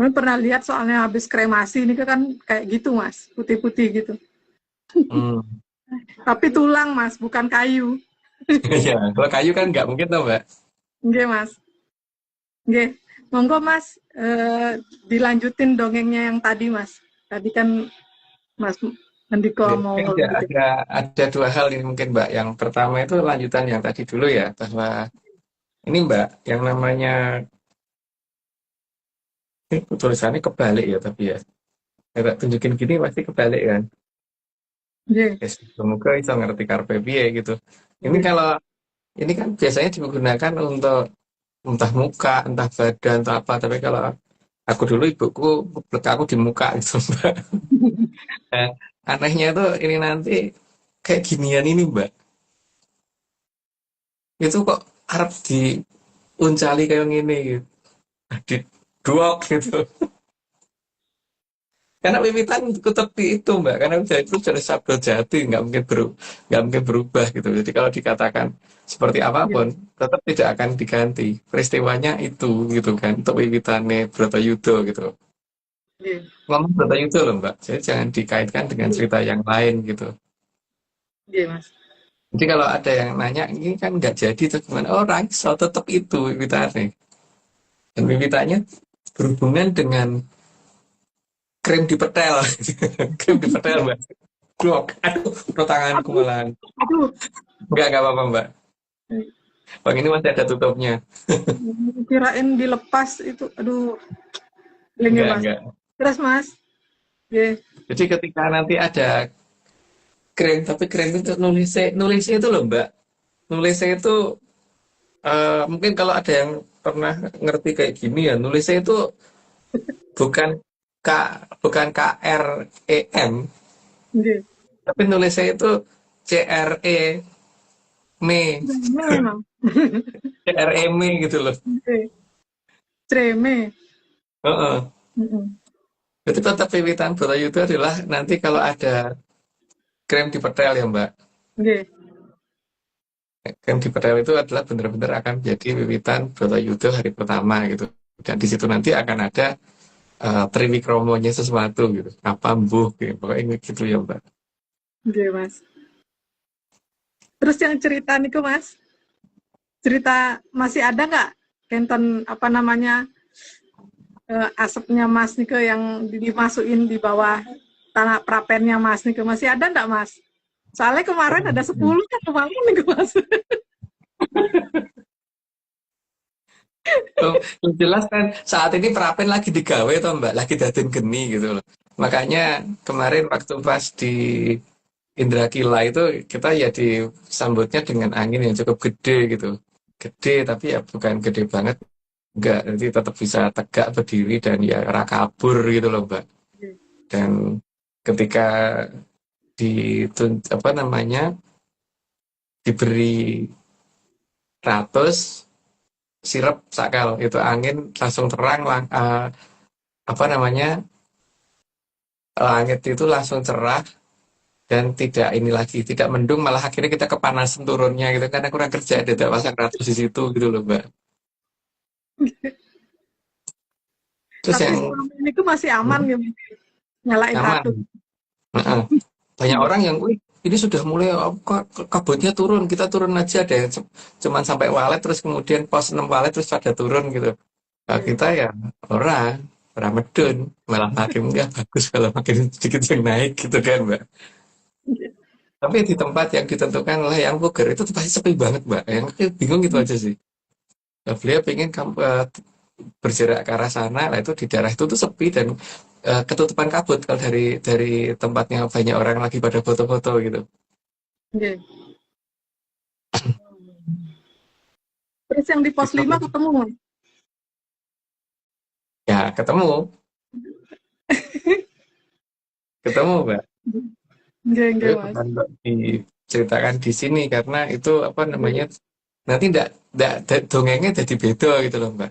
Kami pernah lihat soalnya habis kremasi ini kan kayak gitu, Mas, putih-putih gitu. Hmm. Tapi tulang, Mas, bukan kayu. Ya, kalau kayu kan nggak mungkin tuh Mbak. Nggih, Mas. Nggih. Monggo, Mas, dilanjutin dongengnya yang tadi, Mas. Tadi kan Mas Andiko Ya, mau mungkin lebih kecil. ada dua hal ini mungkin Mbak. Yang pertama itu lanjutan yang tadi dulu ya, bahwa ini Mbak, yang namanya tulisannya kebalik ya, tapi ya, agak tunjukin gini pasti kebalik kan. Nggih, Ya, semoga bisa ngerti karpe piye gitu. Ini nggih. kalau ini kan biasanya digunakan untuk entah muka, entah badan, entah apa. Tapi kalau aku dulu ibuku plek aku di muka gitu Mbak. Nah, anehnya tuh ini nanti kayak ginian ini Mbak. Itu kok harap diuncali kayak gini gitu. Di duok gitu. Karena pimitan tetap itu Mbak. Karena itu dari sabda jati, nggak mungkin berubah gitu. Jadi kalau dikatakan seperti Nggih, apapun, tetap tidak akan diganti. Peristiwanya itu gitu kan. Untuk pimitannya Bratayuda gitu. nggih. Ngomong Bratayuda loh Mbak. Jadi jangan dikaitkan dengan Nggih, cerita yang lain gitu. nggih, Mas. Jadi kalau ada yang nanya, ini kan nggak jadi terus gimana? Oh, Raiso tetap itu pimitannya. Dan pimitannya berhubungan dengan krim di petel. Krim di petel Mbak. Blok. Aduh, tanganku Aduh, malah. aduh. Nggak apa-apa Mbak. Bang ini masih ada tutupnya. Kirain dilepas itu. Aduh, nggih, Mas. Enggak. Terus, Mas. Nggih. Jadi ketika nanti ada krim, tapi krim itu nulisnya itu loh Mbak. Nulisnya itu mungkin kalau ada yang pernah ngerti kayak gini ya, nulisnya itu bukan K bukan KREM, Nggih. tapi nulisnya itu CRE me, Memang. CRE me gitu loh. Nggih. Treme. Heeh. Heeh. Itu tetap pipitan Bratayuda adalah nanti kalau ada krim di petel ya Mbak. Nggih. Krim di petel itu adalah benar-benar akan menjadi wiwitan Bratayuda hari pertama gitu. Dan di situ nanti akan ada triwikromonya sesuatu gitu. Apa mbuh gitu. Pokoknya gitu ya Mbak. Nggih, Mas. Terus yang cerita niku, Mas. Cerita masih ada nggak enten apa namanya asapnya Mas niku yang dimasukin di bawah tanah prapennya Mas niku masih ada nggak Mas? Soalnya kemarin ada 10 kan kemarin niku Mas. Oh, yang jelas kan saat ini Prapen lagi digawe toh Mbak, lagi daden geni gitu loh. Makanya kemarin waktu pas di Indra Kila itu kita ya disambutnya dengan angin yang cukup gede gitu. Gede tapi ya bukan gede banget. Enggak, nanti tetap bisa tegak berdiri dan ya ora kabur gitu loh Mbak. Dan ketika apa namanya diberi ratus sirup sakal itu angin langsung terang apa namanya langit itu langsung cerah dan tidak ini lagi tidak mendung malah akhirnya kita kepanasan turunnya gitu karena kurang kerja ada tidak pasang ratus di situ gitu loh Mbak. Terus Tapi yang selama ini tuh masih aman gitu. Nyalain aman. ratu. Heeh. Banyak orang yang, wih, ini sudah mulai kabutnya turun, kita turun aja deh. Cuman sampai walet, terus kemudian pos 6 walet, terus pada turun gitu. Nah, kita ya, ora medun. Malah makin enggak bagus kalau makin sedikit yang naik gitu kan, Mbak. Tapi di tempat yang ditentukan oleh yang Puger itu pasti sepi banget, Mbak. Yang aku bingung gitu aja sih. Nah, beliau pengen kamu bergerak ke arah sana, lah itu di daerah itu tuh sepi dan ketutupan kabut kalau dari tempatnya banyak orang lagi pada foto-foto gitu. Nggih. Terus yang di pos Itu 5 ketemu Mas? ya ketemu Mbak. Nggih, Tapi Mas. bukan Mbak diceritakan di sini karena itu apa namanya nanti ndak dongengnya jadi beda gitu loh Mbak.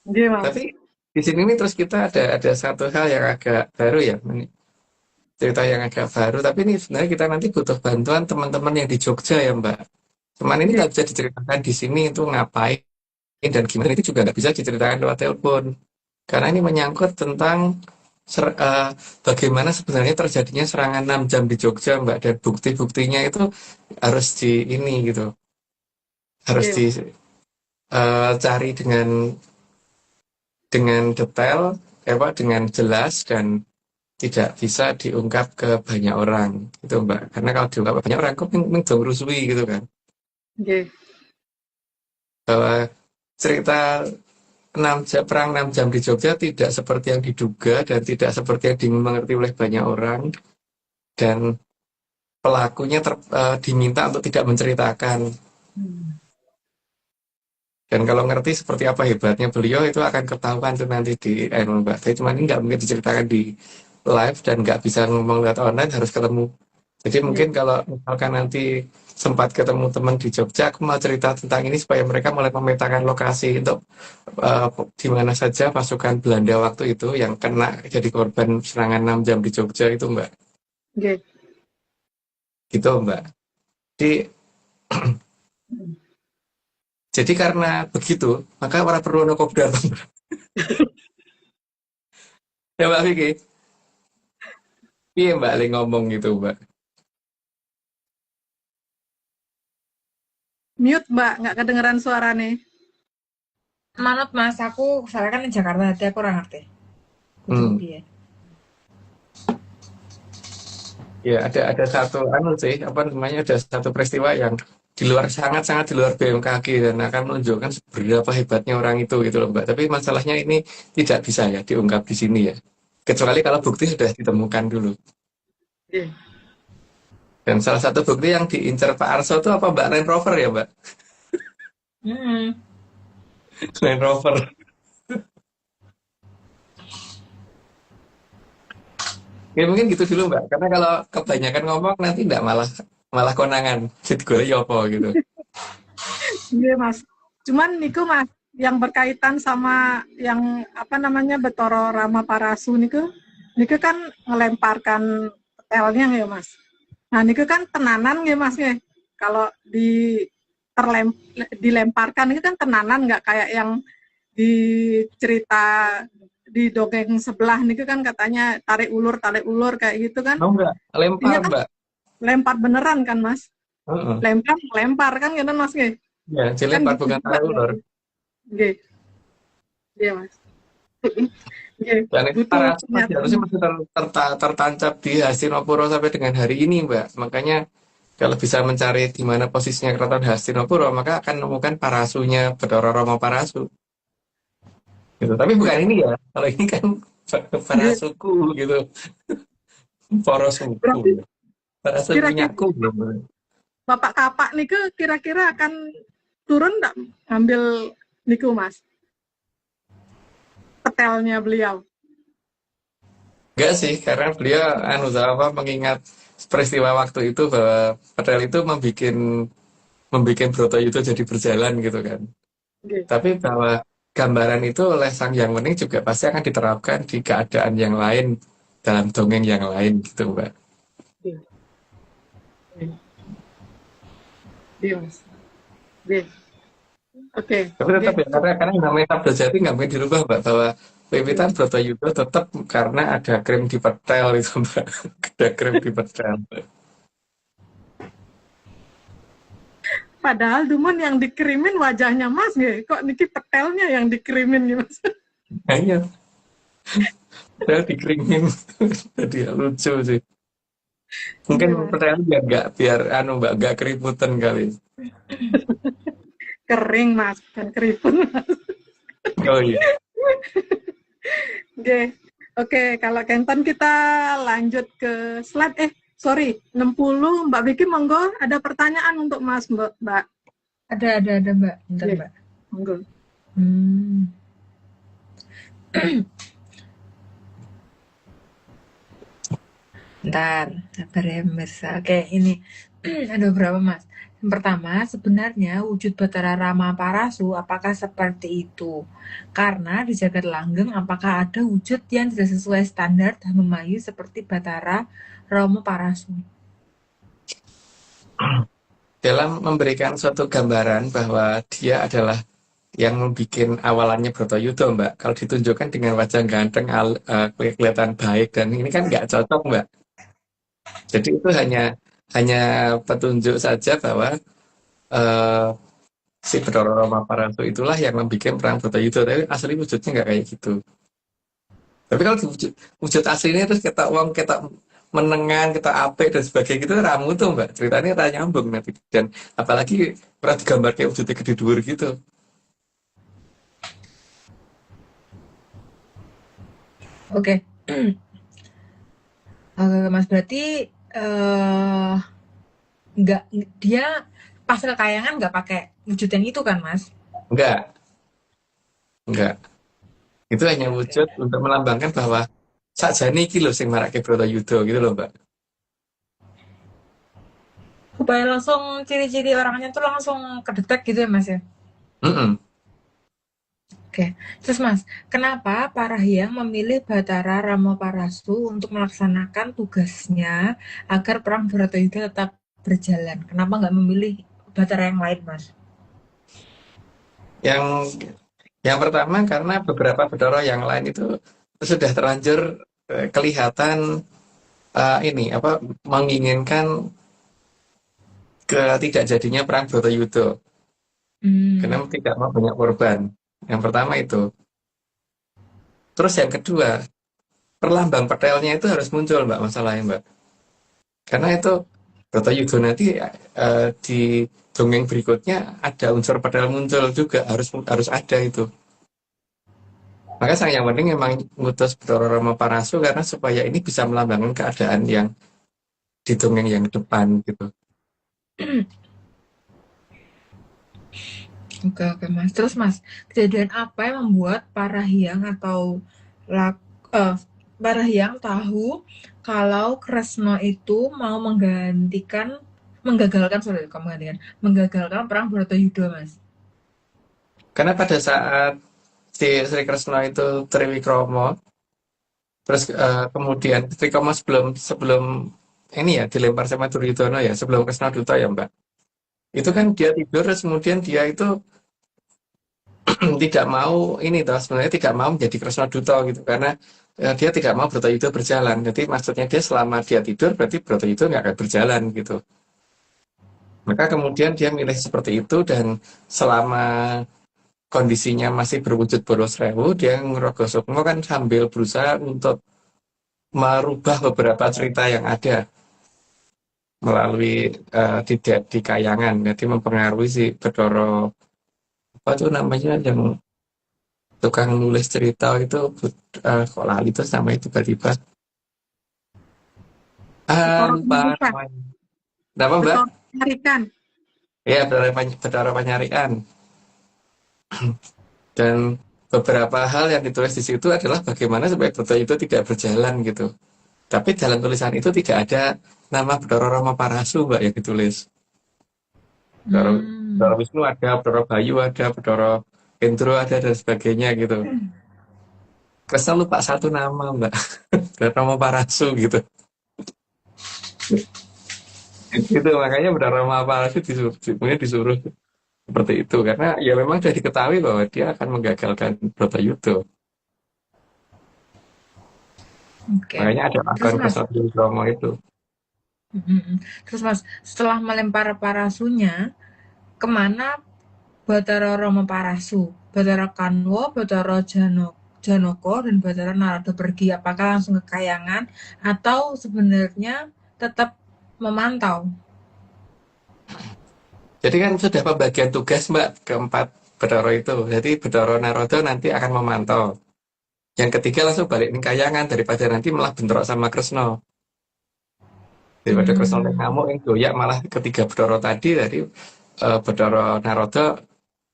Nggih, Mas. Tapi di sini nih terus kita ada satu hal yang agak baru ya, cerita yang agak baru. Tapi ini sebenarnya kita nanti butuh bantuan teman-teman yang di Jogja ya Mbak. Cuman ini Nggih. nggak bisa diceritakan di sini itu ngapain dan gimana itu juga nggak bisa diceritakan lewat telepon. Karena ini menyangkut tentang bagaimana sebenarnya terjadinya serangan 6 jam di Jogja, Mbak, dan bukti-buktinya itu harus di ini gitu, harus Nggih, Mas. dicari dengan detail, apa dengan jelas dan tidak bisa diungkap ke banyak orang gitu Mbak. Karena kalau diungkap ke banyak orang kok ming dong rusui gitu kan. Nggih. Bahwa cerita 6 jam, perang 6 jam di Jogja tidak seperti yang diduga dan tidak seperti yang dimengerti oleh banyak orang, dan pelakunya diminta untuk tidak menceritakan. Dan kalau ngerti seperti apa hebatnya beliau itu akan ketahuan tuh nanti di Mbak. Tapi cuma ini nggak mungkin diceritakan di live dan nggak bisa ngomong lewat online, harus ketemu. Jadi mungkin kalau misalkan nanti sempat ketemu teman di Jogja, aku mau cerita tentang ini supaya mereka mulai memetakan lokasi untuk di mana saja pasukan Belanda waktu itu yang kena jadi korban serangan 6 jam di Jogja itu Mbak. Nggih. Gitu Mbak. Jadi karena begitu, maka para perlu ono kopdar. Ya Mbak Vicky. Iya Mbak Ali ngomong gitu Mbak. Mute, Mbak, nggak kedengeran suara nih. Manut Mas, aku saya kan di Jakarta, jadi aku kurang ngerti. Piye. Ya ada satu sih, apa namanya, ada satu peristiwa yang di luar, sangat-sangat di luar BMKG dan akan menunjukkan seberapa hebatnya orang itu gitu loh Mbak. Tapi masalahnya ini tidak bisa ya diungkap di sini ya. Kecuali kalau bukti sudah ditemukan dulu. Iya. Dan salah satu bukti yang diincar Pak Arso itu apa Mbak? Land Rover ya Mbak? Land Rover. Ya mungkin gitu dulu Mbak. Karena kalau kebanyakan ngomong nanti enggak malah konangan. Jadi gue ya apa gitu. Iya Mas. Cuman niku Mas, yang berkaitan sama yang apa namanya Betoro Rama Parasu niku kan ngelemparkan petelnya ya Mas. Nah niku kan tenanan ya Mas ya. Kalau dilemparkan itu kan tenanan, nggak kayak yang di cerita di dongeng sebelah niku kan katanya tarik ulur kayak gitu kan. Oh enggak, lempar Iya kan? Mbak. Lempar beneran kan Mas? Lempar kan gitu Mas nggih. Ya, dilempar Kan bukan gitu tarik juga, ulur. Nggih. Iya Mas. Nggih. Dan itu Butuh harusnya masih tertancap di Hastinapura sampai dengan hari ini Mbak. Makanya kalau bisa mencari di mana posisinya Keraton Hastinapura, maka akan menemukan parasunya Bathara Rama Parasu. Gitu. Tapi bukan ini ya. Kalau ini kan parasuku gitu. Porosuku. Berarti Parasu kira-kira punyaku. Gitu. Bapak Kapak niku kira-kira akan turun enggak ambil niku Mas? Petelnya beliau. Enggak sih, karena beliau mengingat peristiwa waktu itu bahwa petel itu membuat Bratayuda jadi berjalan gitu kan. Okay. Tapi bahwa gambaran itu oleh Sang Hyang Wening juga pasti akan diterapkan di keadaan yang lain, dalam dongeng yang lain gitu Mbak. Iya Mas. Oke. Tapi tetap ya, karena namanya Sabda Jati nggak mungkin dirubah Mbak, bahwa Wiwitan Bratayuda tetap karena ada krim di petel itu Mbak. Ada krim di petel. Padahal Dumon yang dikirimin wajahnya Mas nggih. Kok niki petelnya yang dikirimin nih Mas? Hanya padahal dikirimin. Jadi lucu sih. Mungkin petel biar Mbak nggak keributan kali. Kering Mas, bukan keriput Mas. Oh iya. Oke, kalau Kenton kita lanjut ke slide. Sorry, 60 Mbak Vicky monggo, ada pertanyaan untuk Mas Mbak. Ada Mbak. Bentar Mbak. Monggo. Bentar, sabar ya pemirsa. Oke, ini ada beberapa Mas. Yang pertama, sebenarnya wujud Bathara Rama Parasu apakah seperti itu? Karena di Jagat Langgeng apakah ada wujud yang tidak sesuai standar dan memayu seperti Bathara Rama Parasu? Dalam memberikan suatu gambaran bahwa dia adalah yang membuat awalannya Bratayuda Mbak. Kalau ditunjukkan dengan wajah ganteng, kelihatan baik, dan ini kan nggak cocok Mbak. Jadi itu hanya petunjuk saja bahwa si Bathara Rama Parasu itulah yang membuat perang Bratayuda, tapi asli wujudnya nggak kayak gitu. Tapi kalau wujud aslinya terus kita uang kita menengan, kita apik dan sebagainya gitu ramu tuh mbak ceritanya tak nyambung nanti dan apalagi pernah digambar kayak wujudnya gede dhuwur gitu. Oke. Oke, Mas, berarti eh nggak dia pas kekayangan nggak pakai wujud yang itu kan, Mas? Enggak, enggak. Itu hanya Oke. wujud untuk melambangkan bahwa sakjane iki lho sing marake Bratayuda gitu loh mbak. Supaya langsung ciri-ciri orangnya tuh langsung kedetek gitu ya, Mas ya? Mm-mm. Oke. Terus Mas, kenapa Parahyang memilih Batara Ramaparasu untuk melaksanakan tugasnya agar perang Bharatayuddha tetap berjalan? Kenapa nggak memilih Batara yang lain, Mas? Yang yang pertama karena beberapa Bathara yang lain itu sudah terlanjur kelihatan ini apa menginginkan tidak jadinya perang Bratayuda karena Hmm. tidak mau banyak korban. Yang pertama itu. Terus yang kedua, perlambang petelnya itu harus muncul mbak masalahnya mbak. Karena itu Bratayuda nanti di dongeng berikutnya ada unsur petel muncul juga harus ada itu. Maka sang yang penting memang ngutus Bathara Ramaparasu karena supaya ini bisa melambangkan keadaan yang di dongeng yang depan gitu. Oke, oke, Mas. Terus Mas, kejadian apa yang membuat Parahyang atau lak, eh, Parahyang tahu kalau Kresna itu mau menggagalkan perang Bharatayuddha, Mas? Karena pada saat si Sri Kresna itu Triwikromo, terus kemudian Triwikromo sebelum sebelum ini ya dilempar sama Duryudana ya, sebelum Kresna Duta ya Mbak. Itu kan dia tidur terus kemudian dia itu tidak mau ini toh sebenarnya tidak mau menjadi Kresna Duta gitu karena dia tidak mau Bratayuda berjalan. Jadi maksudnya dia selama dia tidur berarti Bratayuda nggak akan berjalan gitu. Maka kemudian dia milih seperti itu dan selama kondisinya masih berwujud boros rewu, dia ngerogoh sukmo kan sambil berusaha untuk merubah beberapa cerita yang ada melalui di kayangan. Jadi mempengaruhi si Bathara apa tuh namanya yang tukang nulis cerita itu kok lali terus nama itu tiba-tiba Betoro lupa Penyarikan. namanya. Nama Mbak? Betoro Penyarikan. Ya Bathara Panyarikan. Dan beberapa hal yang ditulis di situ adalah bagaimana supaya Bratayuda itu tidak berjalan gitu. Tapi dalam tulisan itu tidak ada nama Bathara Ramaparasu Mbak yang ditulis. Bathara Hmm. Wisnu ada, Bathara Bayu ada, Bathara Indro ada dan sebagainya gitu. Kesel lupa satu nama Mbak. Bathara Ramaparasu gitu. Gitu makanya Bathara Ramaparasu disuruh seperti itu karena ya memang sudah diketahui bahwa dia akan menggagalkan Bratayuda. Oke. Makanya ada Terus lakon Mas, Kresna Romo itu. terus Mas, setelah melempar parasunya, kemana Batara Ramaparasu, Batara Kanwa, Batara Janaka, dan Batara Narada pergi? Apakah langsung ke Kayangan atau sebenarnya tetap memantau? Jadi kan sudah pembagian tugas Mbak keempat Bathara itu. Jadi Bathara Narada nanti akan memantau. Yang ketiga langsung balik ke Kayangan daripada nanti malah bentrok sama Kresna. Daripada Kresna yang Hmm. ngamuk yang doyak malah ketiga Bathara tadi dari Bathara Narada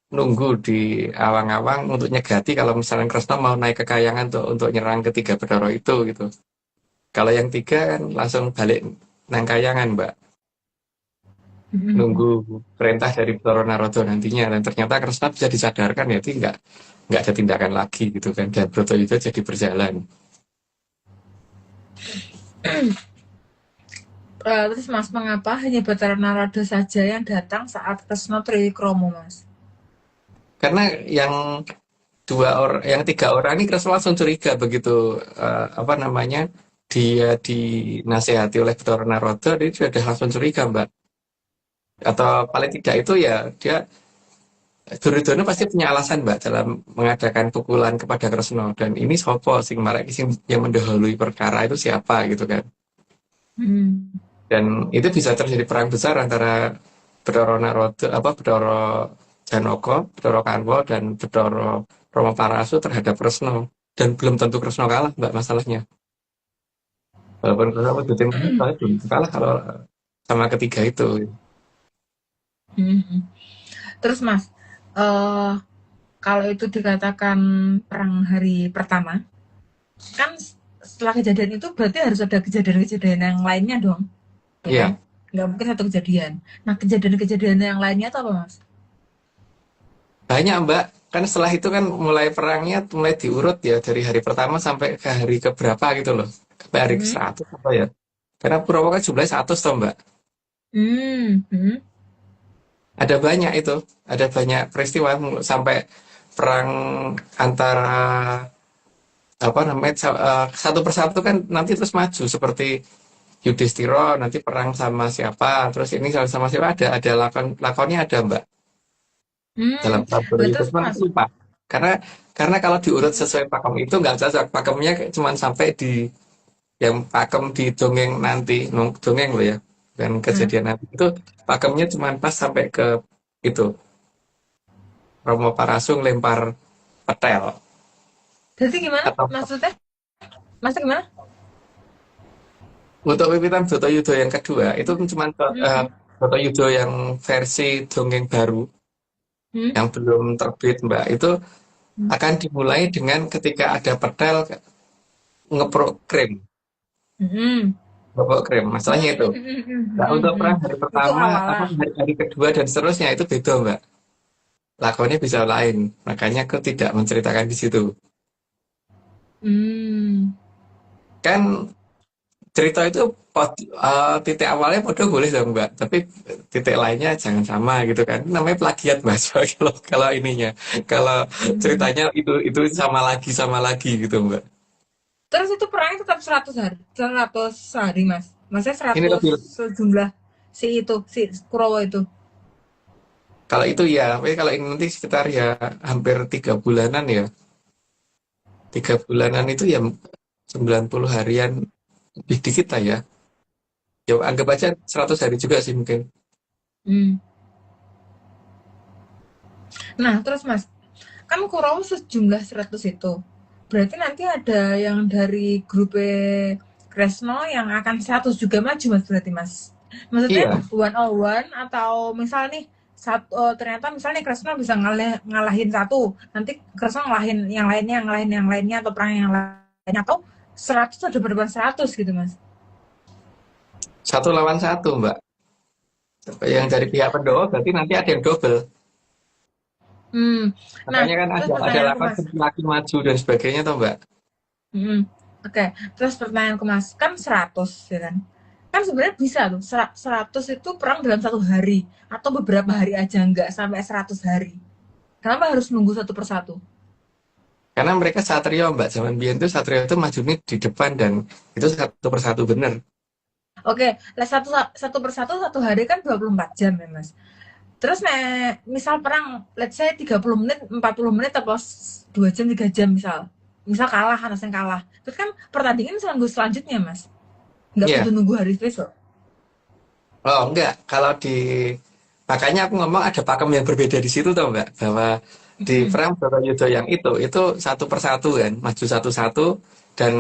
nunggu di awang-awang untuk nyegati kalau misalnya Kresna mau naik ke Kayangan untuk nyerang ketiga Bathara itu gitu. Kalau yang tiga kan langsung balik nang Kayangan Mbak. Nunggu perintah dari Bathara Narada nantinya dan ternyata Kresna bisa disadarkan ya jadi nggak ada tindakan lagi gitu kan dan Bratayuda jadi berjalan. Terus Mas, mengapa hanya Batara Narada saja yang datang saat Kresna Trikromo, Mas? Karena yang tiga orang ini Kresna langsung curiga begitu apa namanya dia dinasehati oleh Bathara Narada dia sudah langsung curiga Mbak atau paling tidak itu ya dia Duryudana pasti punya alasan Mbak dalam mengadakan pukulan kepada Kresna, dan ini sopo sing marek sing yang mendahului perkara itu siapa gitu kan. Hmm. Dan itu bisa terjadi perang besar antara Bathara Narada, Bathara Janaka, Bathara Kanwa, dan Bathara Rama Parasu terhadap Kresna. Dan belum tentu Kresna kalah Mbak masalahnya. Walaupun Kresna wujudnya manusia, belum tentu kalah kalau sama ketiga itu. Hmm. Terus Mas, eh kalau itu dikatakan perang hari pertama, kan setelah kejadian itu berarti harus ada kejadian-kejadian yang lainnya dong, ya Iya, kan? Nggak mungkin satu kejadian. Nah, kejadian-kejadian yang lainnya itu apa, Mas? banyak Mbak. Kan setelah itu kan mulai perangnya mulai diurut ya dari hari pertama sampai ke hari keberapa gitu loh. Sampai hari Hmm. ke-100 apa ya. Karena Kurawa kan jumlahnya 100 toh Mbak. Hmm. Hmm. Ada banyak itu. Ada banyak peristiwa sampai perang antara satu persatu kan nanti terus maju seperti Yudhistira nanti perang sama siapa, terus ini sama siapa, ada lakonnya ada Mbak Hmm. dalam tabel Lah itu, terus cuma Mas, aku lupa karena kalau diurut sesuai pakem itu nggak cocok, pakemnya cuma sampai di yang pakem di dongeng nanti, dongeng loh ya, dan hmm. kejadian nanti itu pakemnya cuma pas sampai ke itu Romo Parasung lempar petel Jadi gimana? atau Maksudnya? Maksudnya gimana? untuk Wiwitan Bhatayuda yang kedua itu cuma Hmm. Bhatayuda yang versi dongeng baru Hmm. yang belum terbit Mbak itu Hmm. akan dimulai dengan ketika ada petel ngeprok krim, Hmm. ngeprok krim, masalahnya itu. Nah, untuk perang hari Itu pertama apa awalnya. hari kedua dan seterusnya itu beda Mbak, lakonnya bisa lain, makanya aku tidak menceritakan di situ. Hmm. Kan cerita itu titik awalnya podo boleh dong Mbak, tapi titik lainnya jangan sama gitu kan, namanya plagiat Mas. Kalau ininya, kalau Hmm. ceritanya itu sama lagi gitu Mbak. Terus itu perangnya tetap 100 hari, 100 hari Mas. Maksudnya Ini 100 lebih, sejumlah si Kurawa itu. kalau itu ya, tapi kalau ini nanti sekitar ya hampir 3 bulanan ya. 3 bulanan itu ya 90 harian lebih dikit lah ya. Ya anggap aja 100 hari juga sih mungkin. Hmm. Nah, terus Mas, kan Kurawa sejumlah 100 itu. Berarti nanti ada yang dari grup Kresno yang akan 100 juga maju Mas berarti Mas. Maksudnya Iya, one on one atau misal nih ternyata misalnya Kresno bisa ngalahin satu, nanti Kresno ngalahin yang lainnya atau perang yang lainnya atau 100 ada berdepan 100 gitu Mas. 1 lawan 1 Mbak. Yang dari pihak Pendowo berarti nanti ada yang double. Hmm. Nah, Makanya kan terus ada pertanyaanku lakon Mas. laki maju dan sebagainya toh Mbak. Hmm. Oke, terus pertanyaanku Mas, kan 100 ya kan? Kan sebenarnya bisa tuh, 100 itu perang dalam satu hari atau beberapa hari aja nggak sampai 100 hari. Kenapa harus nunggu satu persatu? Karena mereka satrio Mbak. Zaman biyen itu satrio itu maju nih di depan dan itu satu persatu bener. Oke, lah satu satu persatu satu hari kan 24 jam ya Mas. Terus misal perang let's say 30 menit, 40 menit atau 2 jam 3 jam misal. Misal kalah, harus yang kalah. Terus kan pertandingan selanjutnya Mas. Nggak Iya. butuh nunggu hari besok. Oh enggak, kalau di makanya aku ngomong ada pakem yang berbeda di situ toh Mbak, bahwa di Hmm. perang Bratayuda yang itu satu persatu kan, maju satu-satu dan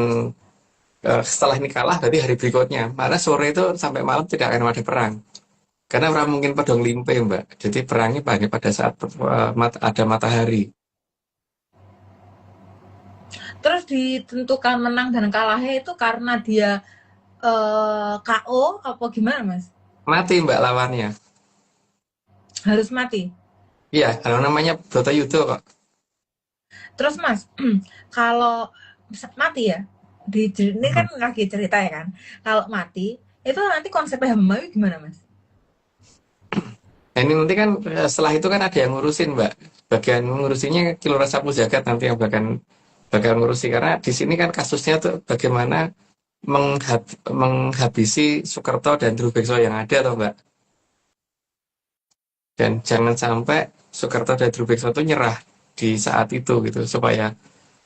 setelah ini kalah berarti hari berikutnya. Mana sore itu sampai malam tidak akan ada perang. Karena orang mungkin pedang limpe Mbak. Jadi perangnya banyak pada saat ada matahari. Terus ditentukan menang dan kalahnya itu karena dia KO apa gimana Mas? Mati Mbak lawannya. Harus mati. Iya, kalau namanya Bratayuda kok. Terus Mas, kalau mati ya, ini kan lagi cerita ya kan. Kalau mati, itu nanti konsepnya Hamawi gimana Mas? Nah, ini nanti kan setelah itu kan ada yang ngurusin Mbak. Bagian ngurusinya Kilora Sapu Jagat nanti yang bakal ngurusi, karena di sini kan kasusnya tuh bagaimana menghabisi Soekerto dan Drubekso yang ada toh Mbak. Dan jangan sampai Soekarto dan Drubeksa itu nyerah di saat itu gitu supaya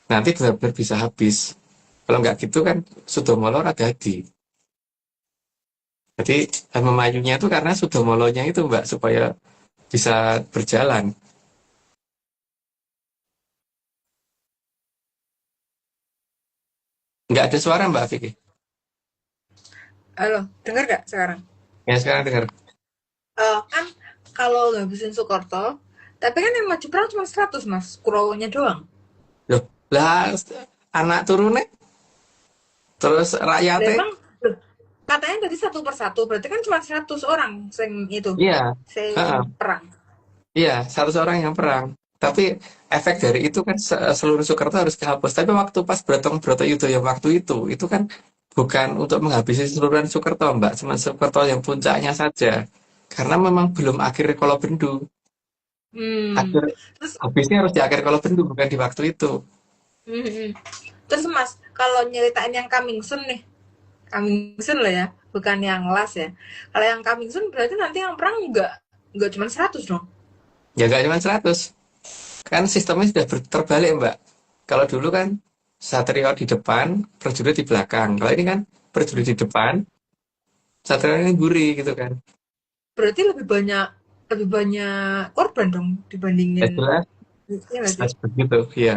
nanti benar-benar bisa habis. Kalau nggak gitu kan Sudomolo rada hadi. Jadi memayunya itu karena Sudomolonya itu Mbak supaya bisa berjalan. Nggak ada suara Mbak Vicky. Halo, dengar gak sekarang? Ya sekarang dengar. Kan kalau ngabisin Soekarto, tapi kan yang maju perang cuma 100 mas, Kurowonya doang. Loh, lah anak turunnya terus Lah rakyatnya emang loh, katanya tadi satu persatu, berarti kan cuma 100 orang sing itu, iya, sing heeh, perang. iya 100 orang yang perang. Tapi efek dari itu kan seluruh Soekarno harus dihapus. Tapi waktu pas Bratong Bratayuda yang waktu itu kan bukan untuk menghabisi seluruhan Soekarno Mbak, cuma Soekarno yang puncaknya saja. Karena memang belum akhir Kolobendu. Hmm. Akhir Terus, habisnya harus di akhir Kolobendu bukan di waktu itu. hmm. Terus mas, kalau nyeritain yang coming soon nih, coming soon loh ya, bukan yang last ya. Kalau yang coming soon berarti nanti yang perang nggak cuma 100 dong. Ya nggak cuma 100. Kan sistemnya sudah terbalik Mbak. Kalau dulu kan Satrio di depan, prajurit di belakang. Kalau ini kan prajurit di depan, Satrio ini guri gitu kan. Berarti lebih banyak korban dong Ya dibandingin jelas, ya nggak sih? jelas begitu. Iya.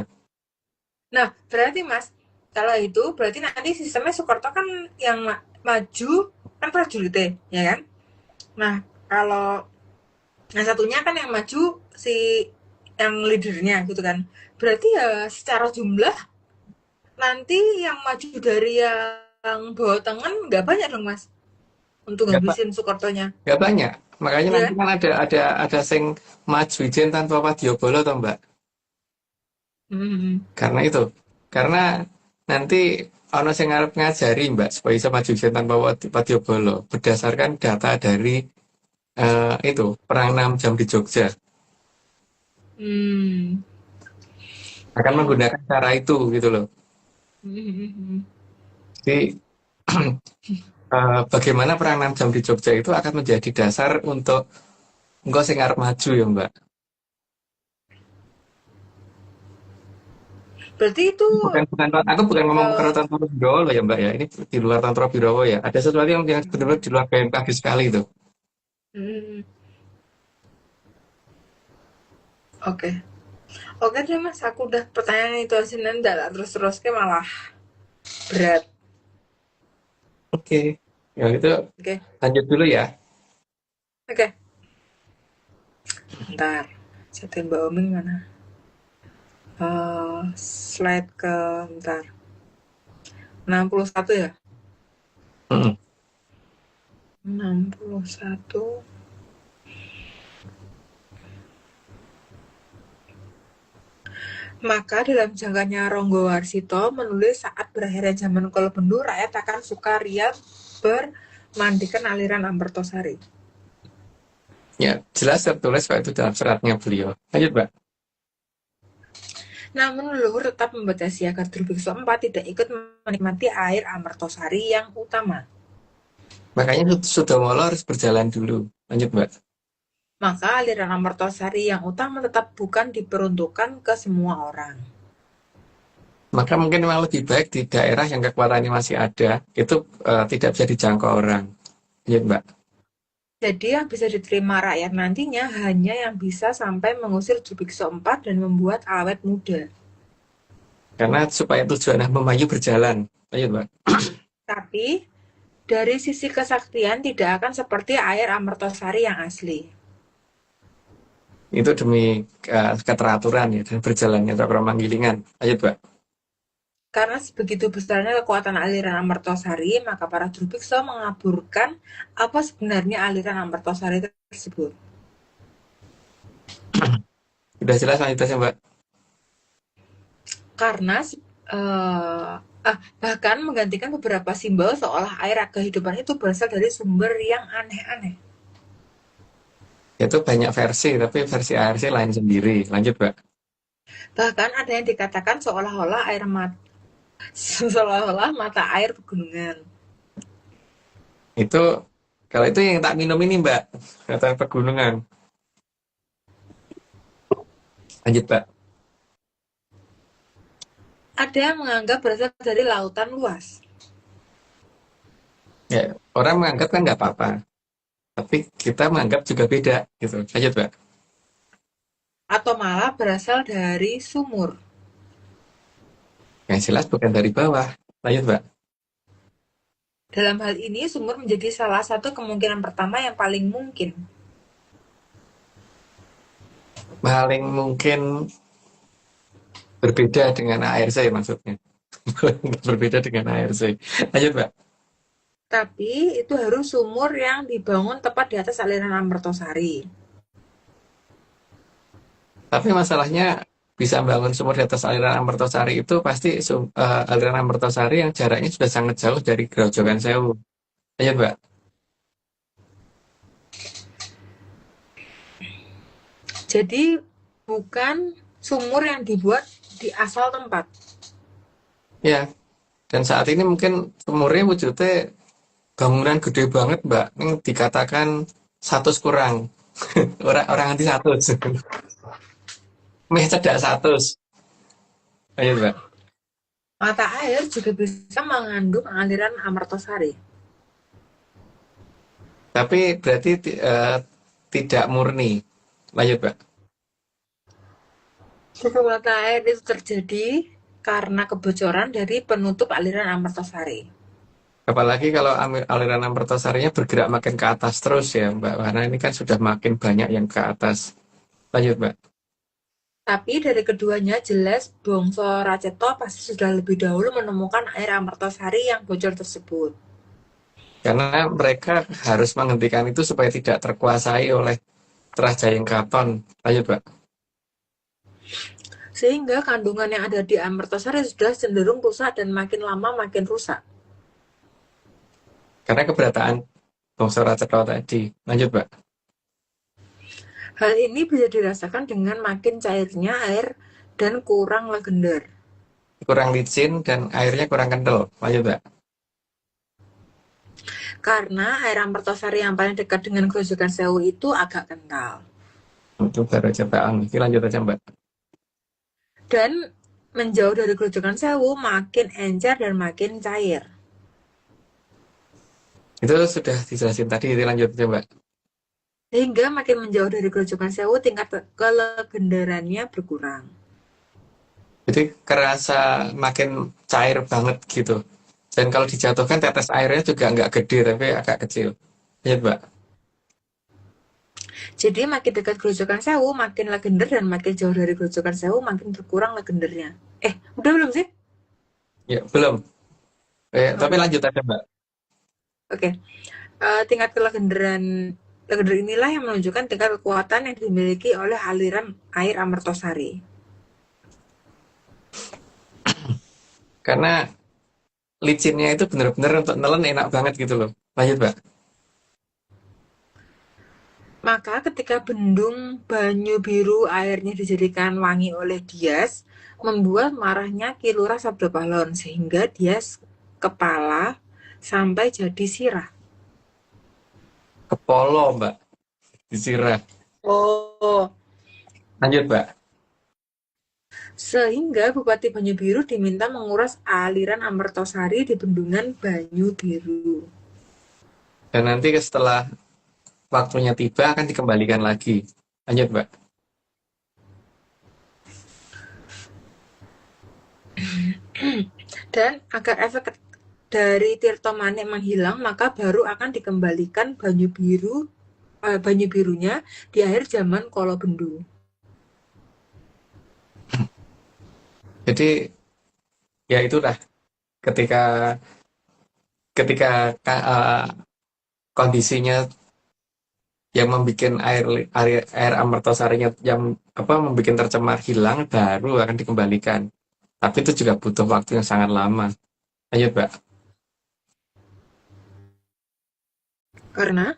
Nah, berarti Mas, kalau itu berarti nanti sistemnya Soekarto kan yang maju kan prajuritnya, ya kan? Nah, kalau yang satunya kan yang maju si yang leadernya gitu kan. Berarti ya secara jumlah nanti yang maju dari yang bawa tangan nggak banyak dong Mas untuk Nggak, ngabisin Soekartonya, nggak banyak. Makanya ya nanti kan? kan ada sing maju ijen tanpa Wadiobolo toh Mbak. Hmm. Karena itu. Karena nanti ono sing ngarep ngajari Mbak supaya bisa maju ijen tanpa Wadiobolo berdasarkan data dari itu perang 6 jam di Jogja. Hmm. Akan menggunakan cara itu gitu loh. Hmm. Jadi bagaimana perang 6 jam di Jogja itu akan menjadi dasar untuk engkau sing arep maju ya Mbak. Berarti itu Aku bukan ngomong eh, kekerasan Tantoro Birowo loh ya Mbak ya. Ini di luar Tantoro Birowo ya. Ada sesuatu yang benar-benar di luar BMKG sekali itu. hmm, oke. Oke deh Mas, aku udah pertanyaan itu aja nanti lah terus-terus ke malah berat. Oke. Ya itu Oke. lanjut dulu ya. Oke. Bentar. Catain Mbak Oming mana? Slide ke bentar. 61 ya? Mm-mm. 61. Maka dalam jangkanya Ronggo Warsito menulis saat berakhirnya zaman Kolobendu, rakyat akan sukaria bermandikan aliran Ampertosari. Ya jelas tertulis Pak itu dalam suratnya beliau. Lanjut Mbak. Namun leluhur tetap membatasi agar Drubiksa IV tidak ikut menikmati air Amertosari yang utama. Makanya Sudomolo harus berjalan dulu. Lanjut Mbak. Maka aliran Amertosari yang utama tetap bukan diperuntukkan ke semua orang. Maka mungkin memang lebih baik di daerah yang kekuatannya masih ada, itu tidak bisa dijangkau orang. Lanjut Mbak. Jadi yang bisa diterima rakyat nantinya hanya yang bisa sampai mengusir Drubiksa IV dan membuat awet muda. Karena supaya tujuan memayu berjalan. Lanjut Mbak. Tapi dari sisi kesaktian tidak akan seperti air Amertosari yang asli. Itu demi keteraturan ya dan berjalannya program Manggilingan. Lanjut Mbak. Karena sebegitu besarnya kekuatan aliran Amertosari, maka para Drubiksa mengaburkan apa sebenarnya aliran Amertosari tersebut. Sudah jelas lanjutannya Mbak. Karena bahkan menggantikan beberapa simbol seolah air kehidupan itu berasal dari sumber yang aneh-aneh. Itu banyak versi, tapi versi ARC lain sendiri. Lanjut Mbak. Bahkan ada yang dikatakan seolah-olah mata air pegunungan. Itu kalau itu yang tak minum ini Mbak, kata pegunungan. Lanjut, Mbak. Ada yang menganggap berasal dari lautan luas. Ya, orang menganggap kan nggak apa-apa, tapi kita menganggap juga beda gitu. Lanjut, Mbak. Atau malah berasal dari sumur. Yang jelas bukan dari bawah. Lanjut, Mbak. Dalam hal ini, sumur menjadi salah satu kemungkinan pertama yang paling mungkin. Paling mungkin berbeda dengan ARC maksudnya. Berbeda dengan ARC. Lanjut, Mbak. Tapi itu harus sumur yang dibangun tepat di atas aliran Amertosari. Tapi masalahnya bisa bangun sumur di atas aliran Amertosari itu pasti aliran Amertosari yang jaraknya sudah sangat jauh dari Grojogan Sewu. Lanjut, Mbak. Jadi bukan sumur yang dibuat di asal tempat. Ya, dan saat ini mungkin sumurnya wujudnya bangunan gede banget, Mbak. Ini dikatakan 100 kurang. Orang anti 100. Meh cedak 100. Ayo, Mbak. Mata air juga bisa mengandung aliran Amertosari. Tapi berarti tidak murni. Lanjut, Mbak. Suhu mata air itu terjadi karena kebocoran dari penutup aliran Amertosari. Apalagi kalau aliran Amertosarinya bergerak makin ke atas terus ya, Mbak. Karena ini kan sudah makin banyak yang ke atas. Lanjut, Mbak. Tapi dari keduanya jelas Bongso Raceto pasti sudah lebih dahulu menemukan air Amertosari yang bocor tersebut. Karena mereka harus menghentikan itu supaya tidak terkuasai oleh Trahjayeng Kraton. Lanjut, Mbak. Sehingga kandungan yang ada di Amertosari sudah cenderung rusak dan makin lama makin rusak. Karena keberadaan Bongso Raceto tadi. Lanjut, Mbak. Hal ini bisa dirasakan dengan makin cairnya air dan kurang legender. Kurang licin dan airnya kurang kental. Lanjut, Mbak. Karena air Amertosari yang paling dekat dengan Grojogan Sewu itu agak kental. Itu baru aja, Mbak. Ini lanjut aja, Mbak. Dan menjauh dari Grojogan Sewu makin encer dan makin cair. Itu sudah dijelasin tadi. Ini lanjut aja, Mbak. Sehingga makin menjauh dari Grojogan Sewu tingkat kelegendarannya berkurang. Jadi kerasa makin cair banget gitu. Dan kalau dijatuhkan tetes airnya juga nggak gede tapi agak kecil. Lanjut, Mbak. Jadi makin dekat Grojogan Sewu makin legender dan makin jauh dari Grojogan Sewu makin berkurang legendernya. Udah belum sih? Ya, belum. Tapi lanjut aja, Mbak. Oke. Tingkat legender inilah yang menunjukkan tingkat kekuatan yang dimiliki oleh aliran air Amertosari. Karena licinnya itu benar-benar untuk nelen enak banget gitu loh. Lanjut, Mbak. Maka ketika bendung Banyu Biru airnya dijadikan wangi oleh Dias, membuat marahnya Ki Lurah Sabdo Pahlawan sehingga Dias kepala sampai jadi sirah. Kepolo, Mbak. Disirah. Oh, Lanjut, Mbak. sehingga Bupati Banyu Biru diminta menguras aliran Amertosari di bendungan Banyu Biru. Dan nanti setelah waktunya tiba akan dikembalikan lagi. Lanjut, Mbak. Dan agar efek dari Tirto Manik menghilang, maka baru akan dikembalikan Banyu Birunya di akhir zaman Kolobendu. Jadi ya itulah ketika kondisinya yang membuat air Amertosarinya yang membuat tercemar hilang baru akan dikembalikan. Tapi itu juga butuh waktu yang sangat lama. Lanjut, Mbak. Karena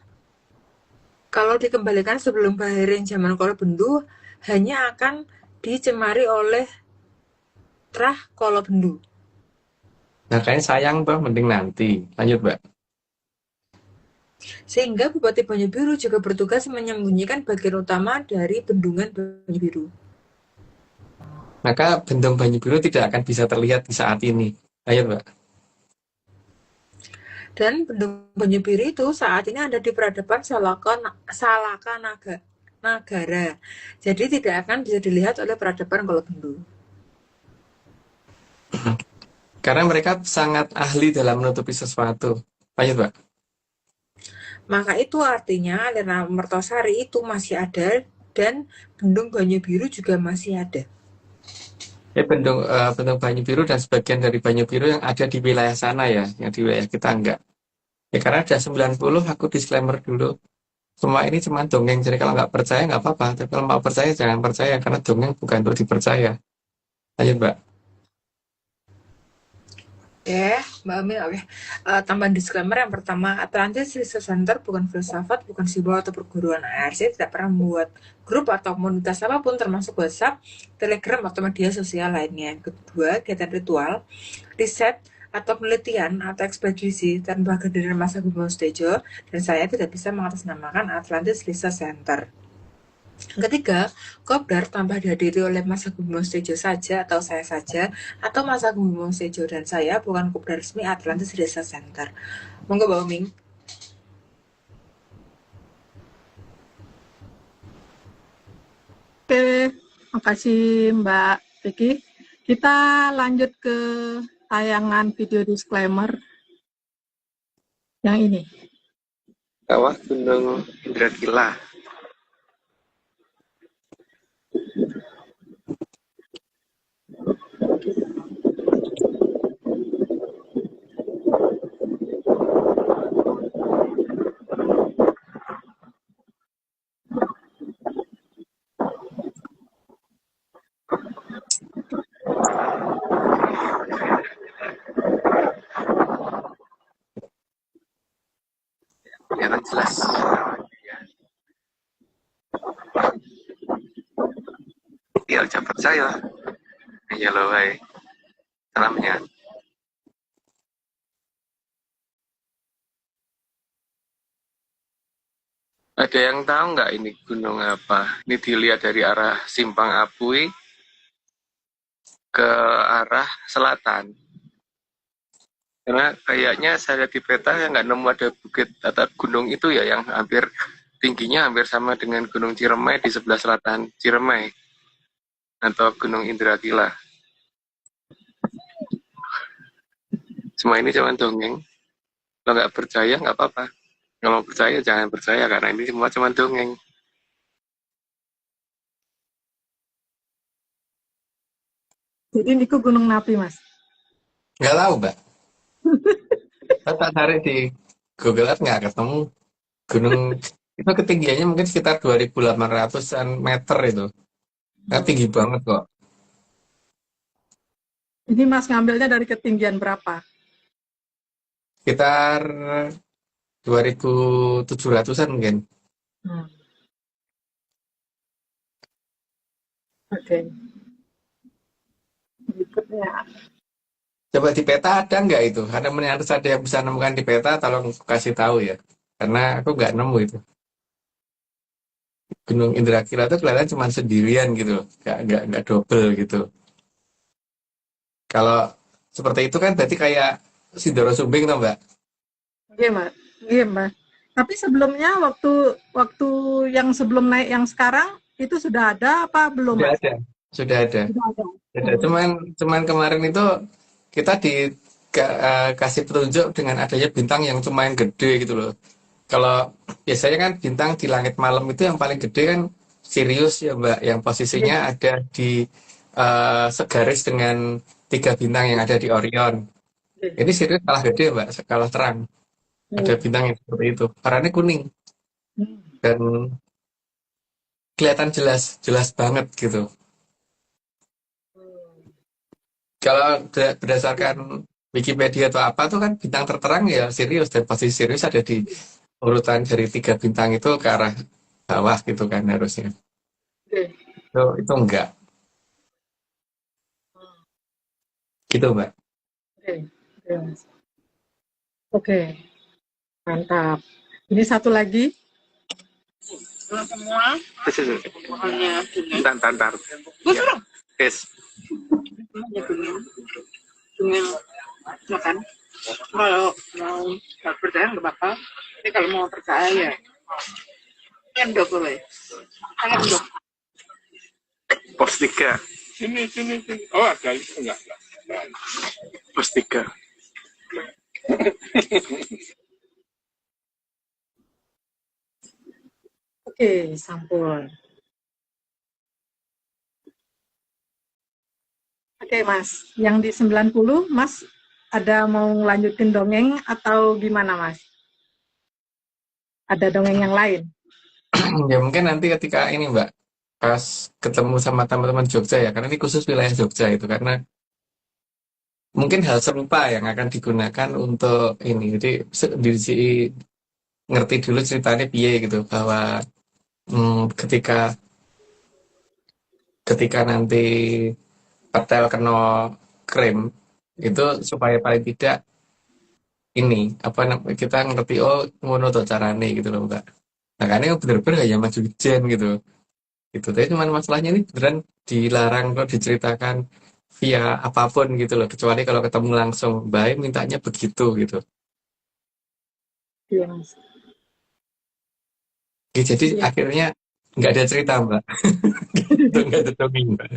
kalau dikembalikan sebelum berakhirnya zaman Kolobendu, hanya akan dicemari oleh Trah Kolobendu. Nah, kayaknya sayang, Mbak. Mending nanti. Lanjut, Mbak. Sehingga Bupati Banyu Biru juga bertugas menyembunyikan bagian utama dari bendungan Banyu Biru. maka Bendung Banyu Biru tidak akan bisa terlihat di saat ini. Ayo, Mbak. Dan Bendung Banyu Biru itu saat ini ada di peradaban Salaka Nagara. Jadi tidak akan bisa dilihat oleh peradaban Kolobendo. Karena mereka sangat ahli dalam menutupi sesuatu. Ayo, Mbak. Maka itu artinya aliran Mertosari itu masih ada dan Bendung Banyu Biru juga masih ada. Bendung Banyu Biru dan sebagian dari Banyu Biru yang ada di wilayah sana ya, yang di wilayah kita enggak. Ya karena ada 90, aku disclaimer dulu. Semua ini cuma dongeng, jadi kalau nggak percaya nggak apa-apa. Tapi kalau mau percaya jangan percaya, karena dongeng bukan untuk dipercaya. Ayo, Mbak. Mbak Amin, oke. Tambahan disclaimer yang pertama, Atlantis Research Center bukan filsafat, bukan simbol atau perguruan. ARC tidak pernah membuat grup atau komunitas apapun termasuk WhatsApp, Telegram, atau media sosial lainnya. Yang kedua, kegiatan ritual, riset, atau penelitian atau ekspedisi tanpa kehadiran Mas Agung Bimo Sudjoyo, dan saya tidak bisa mengatasnamakan Atlantis Research Center. Yang ketiga, Kopdar tanpa dihadiri oleh Mas Agung Bimo Sudjoyo saja atau saya saja, atau Mas Agung Bimo Sudjoyo dan saya bukan Kopdar resmi Atlantis Research Center. Monggo Mbak Oming. Oke, makasih Mbak Vicky. Kita lanjut ke tayangan video disclaimer yang ini. Kawah Gunung Indrakila. Kelihatan jelas. Ya, jangan percaya. Ya loh, hai. Salamnya. Ada yang tahu nggak ini gunung apa? Ini dilihat dari arah Simpang Apui ke arah selatan. Karena kayaknya saya lihat di peta yang nggak nemu ada bukit atau gunung itu ya yang hampir tingginya hampir sama dengan Gunung Ciremai di sebelah selatan Ciremai atau Gunung Indrakila. Semua ini cuma dongeng. Kalau nggak percaya nggak apa-apa. Kalau percaya jangan percaya karena ini semua cuma dongeng. Jadi ini gunung Napi, Mas. Nggak tahu, Mbak. Saya tak cari di Google Earth nggak ketemu gunung itu ketinggiannya mungkin sekitar 2.800-an meter itu. Nah, tinggi banget kok. Ini Mas ngambilnya dari ketinggian berapa? Sekitar 2.700-an mungkin. Oke. Berikutnya. Coba di peta ada nggak itu? Harus ada yang bisa nemukan di peta, tolong kasih tahu ya. Karena aku nggak nemu itu. Gunung Indrakila itu kelihatan cuma sendirian gitu, nggak double gitu. Kalau seperti itu kan berarti kayak Sindoro Sumbing, toh Mbak? Iya, Mbak. Iya, Mbak. Tapi sebelumnya waktu yang sebelum naik yang sekarang itu sudah ada apa belum, Sudah Mas? ada, sudah ada. Sudah ada. Sudah. Cuman kemarin itu kita dikasih petunjuk dengan adanya bintang yang lumayan gede gitu loh. Kalau biasanya kan bintang di langit malam itu yang paling gede kan Sirius ya Mbak, yang posisinya ada di segaris dengan 3 bintang yang ada di Orion. Ini Sirius kalah gede Mbak, kalah terang. Ada bintang yang seperti itu. Warnanya kuning dan kelihatan jelas banget gitu. Kalau berdasarkan Wikipedia atau apa tuh kan bintang terterang ya Sirius, dan posisi Sirius ada di urutan dari 3 bintang itu ke arah bawah gitu kan harusnya. Itu enggak. Gitu Mbak. Oke. Mantap. Ini satu lagi. Semua hanya Tantar. Yes. hanya dongeng makan. Kalau mau nggak percaya nggak apa-apa. Tapi kalau mau percaya ya endok gue. Endok. Pos 3. Sini. Oh, ada itu enggak. Pos 3. Oke, sampun. Oke, Mas. Yang di 90, Mas ada mau lanjutin dongeng atau gimana, Mas? Ada dongeng yang lain? Ya mungkin nanti ketika ini Mbak, pas ketemu sama teman-teman Jogja ya, karena ini khusus wilayah Jogja itu, karena mungkin hal serupa yang akan digunakan untuk ini. Jadi ngerti dulu ceritanya piye gitu, bahwa ketika ketika nanti petel kena krim, itu supaya paling tidak ini, apa namanya, kita ngerti, oh ngono tuh carane gitu loh Mbak. Nah kan ini bener-bener hanya maju ijen gitu. Gitu. Tapi cuman masalahnya ini beneran dilarang kok diceritakan via apapun gitu loh. Kecuali kalau ketemu langsung, baik mintanya begitu gitu. Iya, Mas. Oke, jadi Iya. akhirnya nggak ada cerita Mbak. Itu nggak ada dongeng Mbak.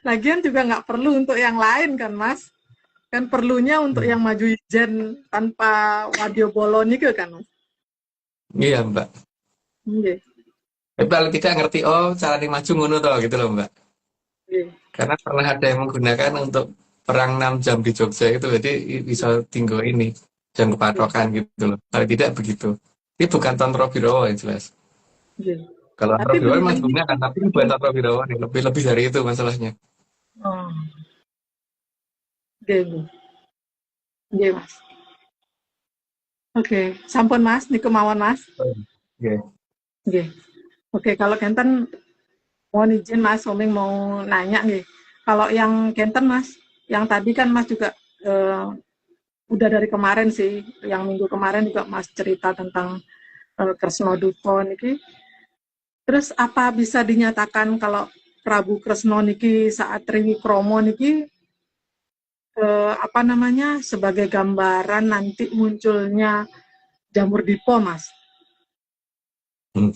Lagian juga nggak perlu untuk yang lain kan, Mas? Kan perlunya untuk yang maju ijen tanpa wadio bolon itu kan, Mas? Iya Mbak. Iya. Tapi paling tidak ngerti, oh cara maju ngono toh gitu loh Mbak. Iya. Karena pernah ada yang menggunakan untuk perang 6 jam di Jogja itu, jadi bisa tinggal ini. Jam kepatokan gitu loh. Paling tidak begitu. Ini bukan Tonro Birowo yang jelas. Iya. Kalau Tapi Tonro Birowo beliau masih ini gunakan, tapi ini bukan Tonro Birowo nih. Lebih dari itu masalahnya. oh, iya, iya. Iya, Mas. Oke, sampun Mas, niku mawon Mas. Oke. Oke. Oke, kalau Kenten mohon izin Mas, Oming mau nanya nih. Kalau yang Kenten Mas, yang tadi kan Mas juga udah dari kemarin sih, yang minggu kemarin juga Mas cerita tentang Kresno Duto niki. Terus apa bisa dinyatakan kalau Prabu Kresno niki saat Triwikromo niki apa namanya sebagai gambaran nanti munculnya Jamur Dipo, Mas? Hmm.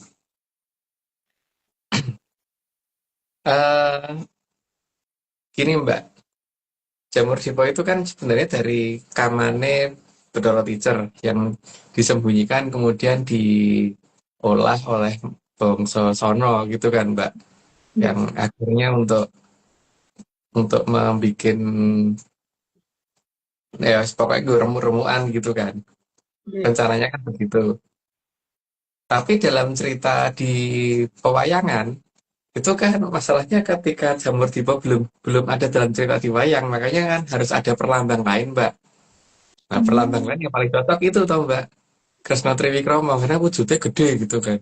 Gini Mbak, Jamur Dipo itu kan sebenarnya dari Kamane Bathara Teacher yang disembunyikan kemudian diolah oleh Bangsa Sono gitu kan Mbak, yang akhirnya untuk membuat ya pokoknya gue remu-remuan gitu kan, rencananya kan begitu. Tapi dalam cerita di pewayangan itu kan masalahnya ketika Jamur Dipo belum ada dalam cerita di wayang, makanya kan harus ada perlambang lain Mbak. Nah, perlambang lain yang paling cocok itu tau Mbak, Kresna Triwikromo, karena wujudnya gede gitu kan.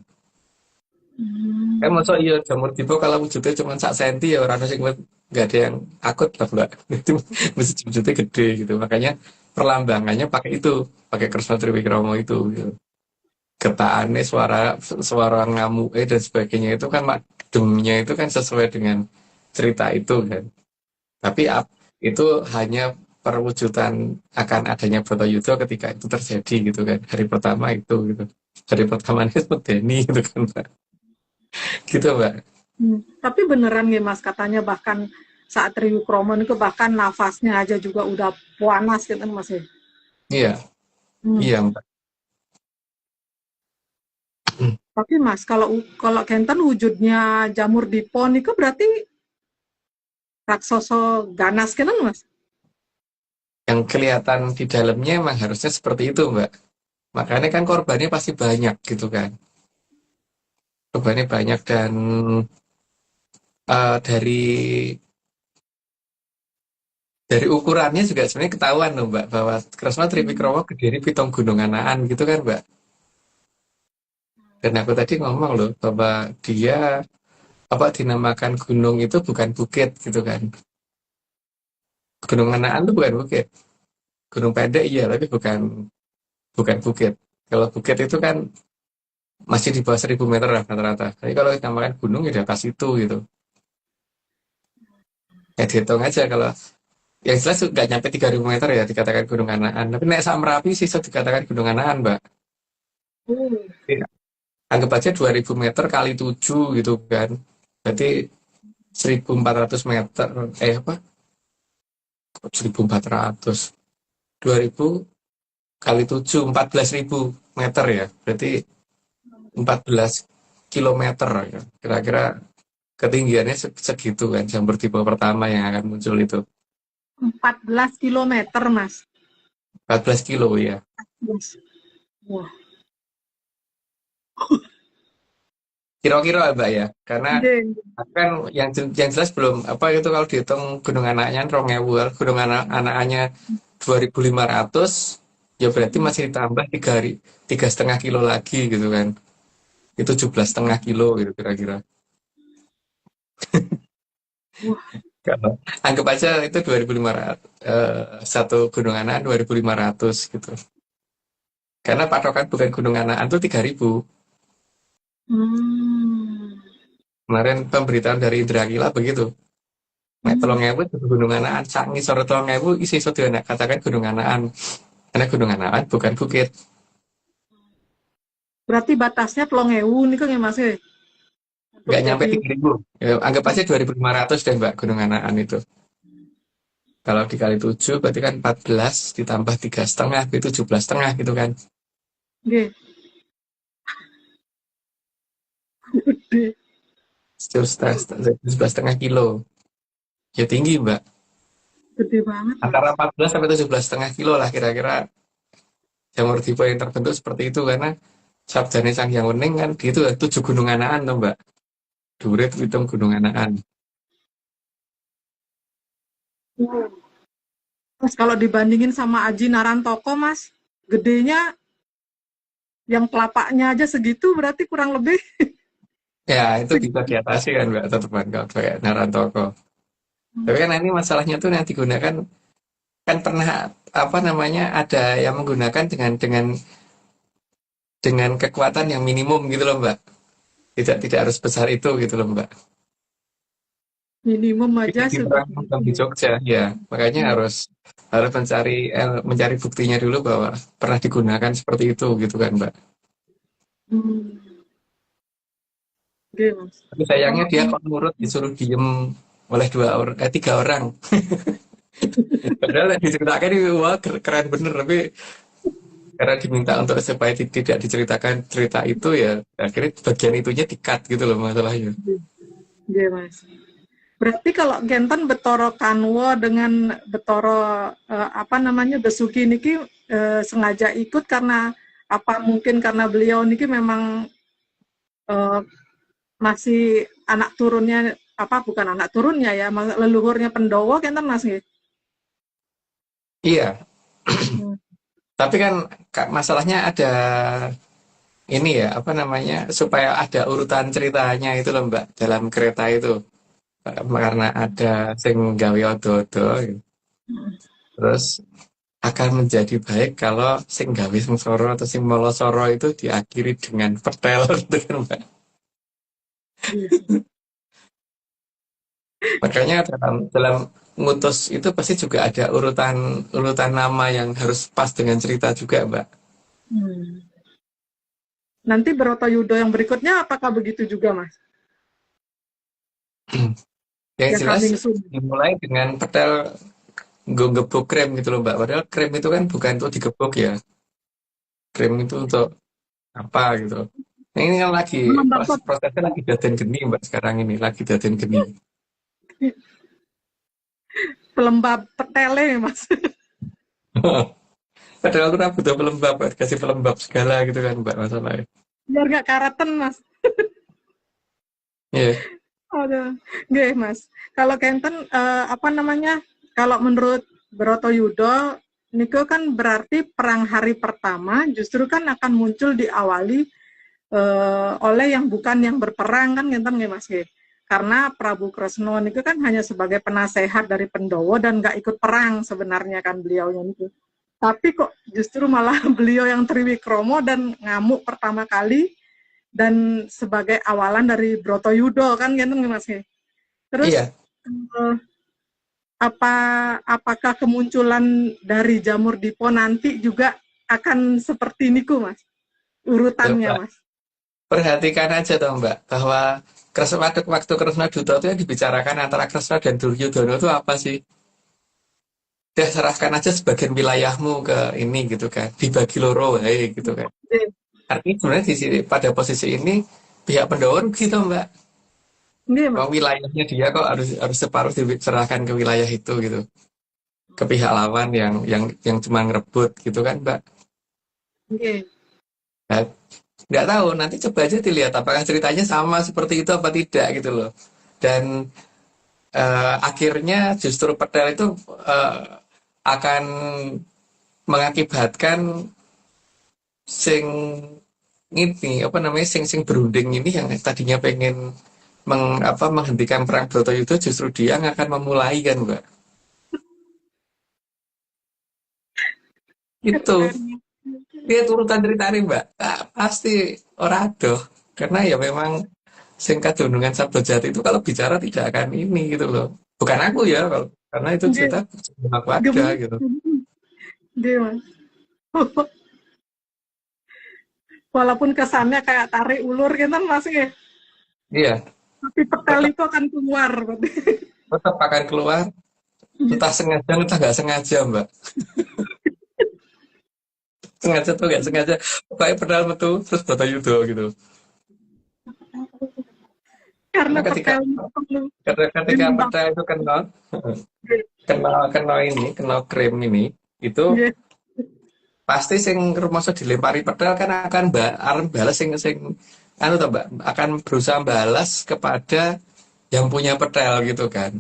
Kan masa iya Jamur Dipo kalau wujudnya cuma sak senti ya orang sing nggak ada yang akut lah Mbak. Itu mesti wujudnya gede gitu. Makanya perlambangannya pakai Kresna Triwikromo itu gitu. Getaannya, suara ngamuk dan sebagainya itu kan makdumnya itu kan sesuai dengan cerita itu kan. Tapi itu hanya perwujudan akan adanya Bratayuda ketika itu terjadi gitu kan. Hari pertama itu gitu. Hari pertama ini medeni gitu kan Mbak. Gitu Mbak. Tapi beneran nih Mas, katanya bahkan saat Triwikromo itu bahkan nafasnya aja juga udah panas gitu Mas ya. Iya, iya Mbak. Tapi Mas, kalau Kenten wujudnya Jamur Dipo itu berarti raksoso ganas kan Mas? Yang kelihatan di dalamnya emang harusnya seperti itu Mbak. Makanya kan korbannya pasti banyak gitu kan. Korbannya banyak dan dari ukurannya juga sebenarnya ketahuan loh Mbak, bahwa Kresna Triwikromo gede ini pitung gunung anaan gitu kan Mbak. Dan aku tadi ngomong loh bahwa dia apa dinamakan gunung itu bukan bukit gitu kan. Gunung anaan itu bukan bukit. Gunung pendek iya tapi bukan bukit. Kalau bukit itu kan masih di bawah 1000 meter lah rata-rata. Tapi kalau dinamakan gunung ya di atas itu gitu. Ya dihitung aja kalau yang jelas nggak nyampe 3.000 meter ya dikatakan Gunung Anaan. Tapi naik sak Merapi sih so dikatakan Gunung Anaan, Mbak. Oh, Jadi, anggap aja 2.000 meter kali 7 gitu kan. Berarti 1.400 meter. Apa? 1.400. 2.000 kali 7, 14.000 meter ya. Berarti 14 kilometer ya. Kira-kira ketinggiannya segitu kan. Jamur tipe pertama yang akan muncul itu. 14 kilometer, Mas. 14 kilo ya. Yes. Wah, Kira-kira Mbak ya. Karena gede. kan yang jelas belum apa itu kalau dihitung gunung anaknya 2.000, gunung anaknya 2.500 ya berarti masih ditambah 3,5 kilo lagi gitu kan. Itu 17,5 kilo gitu kira-kira. Wah, Kalau anggap aja itu 2.500 satu gunung anak 2.500 gitu. Karena patokan bukan gunung anakan itu 3.000. hmm. Kemarin pemberitaan dari Indra Gila begitu. Nek Hmm. 3.000 itu gunung anakan, sak ngisor 3.000 isi iso katakan gunung anakan. Karena gunung anakan bukan bukit. Berarti batasnya 3.000 nih kan ya, Mas? Untuk Nggak nyampe jadi 3.000. Ya, anggap aja 2.500 deh Mbak gunung anakan itu. Kalau dikali 7 berarti kan 14 ditambah 3,5 itu 17,5 gitu kan. gede. Gede. 17,5 kilo. Ya tinggi Mbak. Gede banget, Mas. Antara 14 sampai 17,5 kilo lah kira-kira jamur tipe yang terbentuk seperti itu karena Sabjane Sanghyang Wening kan gitu 7 gunung anakan tuh Mbak. Dhuwure hitung gunung anakan. Wow. Mas, kalau dibandingin sama Aji Narantoko, Mas, gedenya yang kelapanya aja segitu berarti kurang lebih Ya itu bisa segitu. diatasi kan Mbak teman kalau kayak Narantoko. Tapi kan ini masalahnya tuh yang digunakan kan pernah apa namanya ada yang menggunakan dengan kekuatan yang minimum gitu loh Mbak. Tidak harus besar itu gitu loh Mbak. Minimum Ini aja di perang sebegitu di ya. Jogja ya. Makanya Hmm. harus mencari buktinya dulu bahwa pernah digunakan seperti itu gitu kan Mbak. Hmm. Oke, Mas. Tapi sayangnya Kalau dia kok nurut disuruh diem oleh 3 orang. Padahal yang diceritakan ini wah keren bener tapi karena diminta untuk supaya tidak diceritakan cerita itu ya akhirnya bagian itunya di-cut gitu loh masalahnya. oke, Mas. Berarti kalau Genten Betoro Kanwo dengan Betoro apa namanya Besuki niki sengaja ikut karena apa mungkin karena beliau niki memang eh, masih anak turunnya apa bukan anak turunnya ya leluhurnya Pendowo Genten Mas nggih? Iya, Hmm. tapi kan masalahnya ada ini ya apa namanya supaya ada urutan ceritanya itu loh Mbak dalam kereta itu. Karena ada sing gawe odo-odo gitu. Terus akan menjadi baik kalau sing gawe sengsara atau sing molosoro itu diakhiri dengan petel gitu kan Mbak. Iya sih. Makanya dalam ngutus itu pasti juga ada urutan urutan nama yang harus pas dengan cerita juga Mbak. Hmm. Nanti Borotoyudo yang berikutnya apakah begitu juga Mas? Yang Yang jelas coming soon. dimulai dengan petel gebuk krem gitu loh Mbak. Padahal krem itu kan bukan untuk digebuk ya. Krem itu untuk apa gitu. Nah, ini kan lagi Melembab prosesnya lagi daden geni Mbak sekarang ini lagi daden geni. pelembab petele Mas. Padahal aku butuh pelembab, kasih pelembab segala gitu kan Mbak masalahnya. Biar nggak karatan Mas. Iya. Aduh. Nggih Mas. Kalau Kenten apa namanya? Kalau menurut Borotoyudo niku kan berarti perang hari pertama justru kan akan muncul diawali oleh yang bukan yang berperang kan ngenten nggih Mas nggih. Karena Prabu Kresna niku kan hanya sebagai penasehat dari Pendowo dan nggak ikut perang sebenarnya kan beliaunya niku. Tapi kok justru malah beliau yang Triwikromo dan ngamuk pertama kali dan sebagai awalan dari Brotoyudo kan ngenten nggih Mas nggih. Terus Iya. eh, apakah kemunculan dari jamur dipo nanti juga akan seperti niku Mas? Urutannya Coba Mas. perhatikan aja toh Mbak, bahwa waktu Kresna Duta itu yang dibicarakan antara Kresna dan Duryudono itu apa sih? Udah serahkan aja sebagian wilayahmu ke ini gitu kan, dibagi loro wae gitu kan. Nggih, Artinya sebenarnya di sini pada posisi ini pihak Pandhawa gitu Mbak. nggih, Mas. Mau wilayahnya dia kok harus separuh diserahkan ke wilayah itu gitu, ke pihak lawan yang cuma ngerebut gitu kan Mbak. Nggih. Nah, nggak tahu, nanti coba aja dilihat apakah ceritanya sama seperti itu apa tidak gitu loh. Dan akhirnya justru petel itu eh, akan mengakibatkan sing ini apa namanya sing berunding ini yang tadinya pengen menghentikan perang Bratayuda, justru dia yang akan memulai kan Mbak. Itu Keren. dia urutan ceritanya Mbak. Ah, pasti ora adoh, karena ya memang sing kadunungan Sabdojati itu kalau bicara tidak akan ini gitu loh. Bukan aku ya, karena itu Nggih, cerita aku ada gemuk. gitu. Nggih, Mas. Walaupun kesannya kayak tarik ulur gitu Mas nggih. Iya, Tapi petel tetap itu akan keluar berarti. tetap akan keluar, entah sengaja entah nggak sengaja Mbak. Sengaja tuh nggak sengaja, pokoknya pedal metu terus Bratayuda gitu. Karena Karena petel itu perlu ketika dilimpah. pedal itu kena Nggih, kena kena krim ini, itu nggih. pasti sing rumasa dilempari pedal kan akan arep balas sing anu toh Mbak, akan berusaha balas kepada yang punya pedal gitu kan.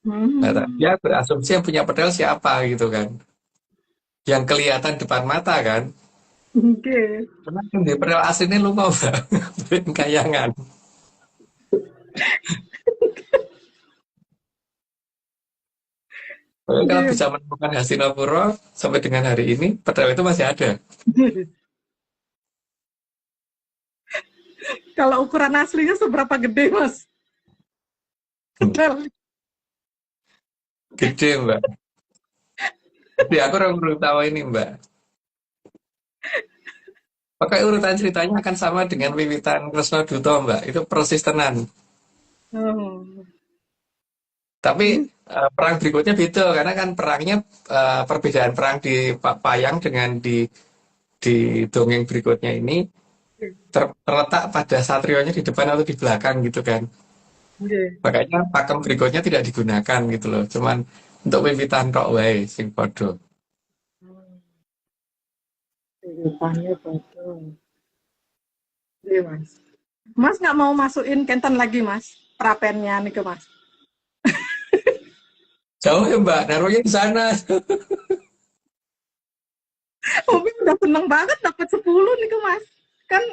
Nah, Hmm. dia berasumsi yang punya pedal siapa gitu kan. Yang kelihatan depan mata kan. Nggih. Karena yang di pedal aslinya lu mau Mbak, duit kayangan. Tapi kalau Nggih. bisa menemukan Hastinapura sampai dengan hari ini, pedal itu masih ada. Kalau ukuran aslinya seberapa gede, Mas? Pedel. Gede Mbak. Jadi aku orang belum tahu ini Mbak. Pakai urutan ceritanya akan sama dengan wiwitan Kresna Duta Mbak. Itu persis tenan. Oh. Tapi perang berikutnya beda karena kan perangnya perbedaan perang di Payang dengan di dongeng berikutnya ini terletak pada satrionya di depan atau di belakang gitu kan. Nggih. Makanya pakem berikutnya tidak digunakan gitu loh. Cuman untuk wiwitan tok wae sing padha. Kehidupannya betul. Iya, Mas. Mas nggak mau masukin Kenten lagi, Mas? Prapennya nih ke Mas. Jauh ya Mbak, naruhnya di sana. Umi udah seneng banget dapat 10 nih ke Mas. Kan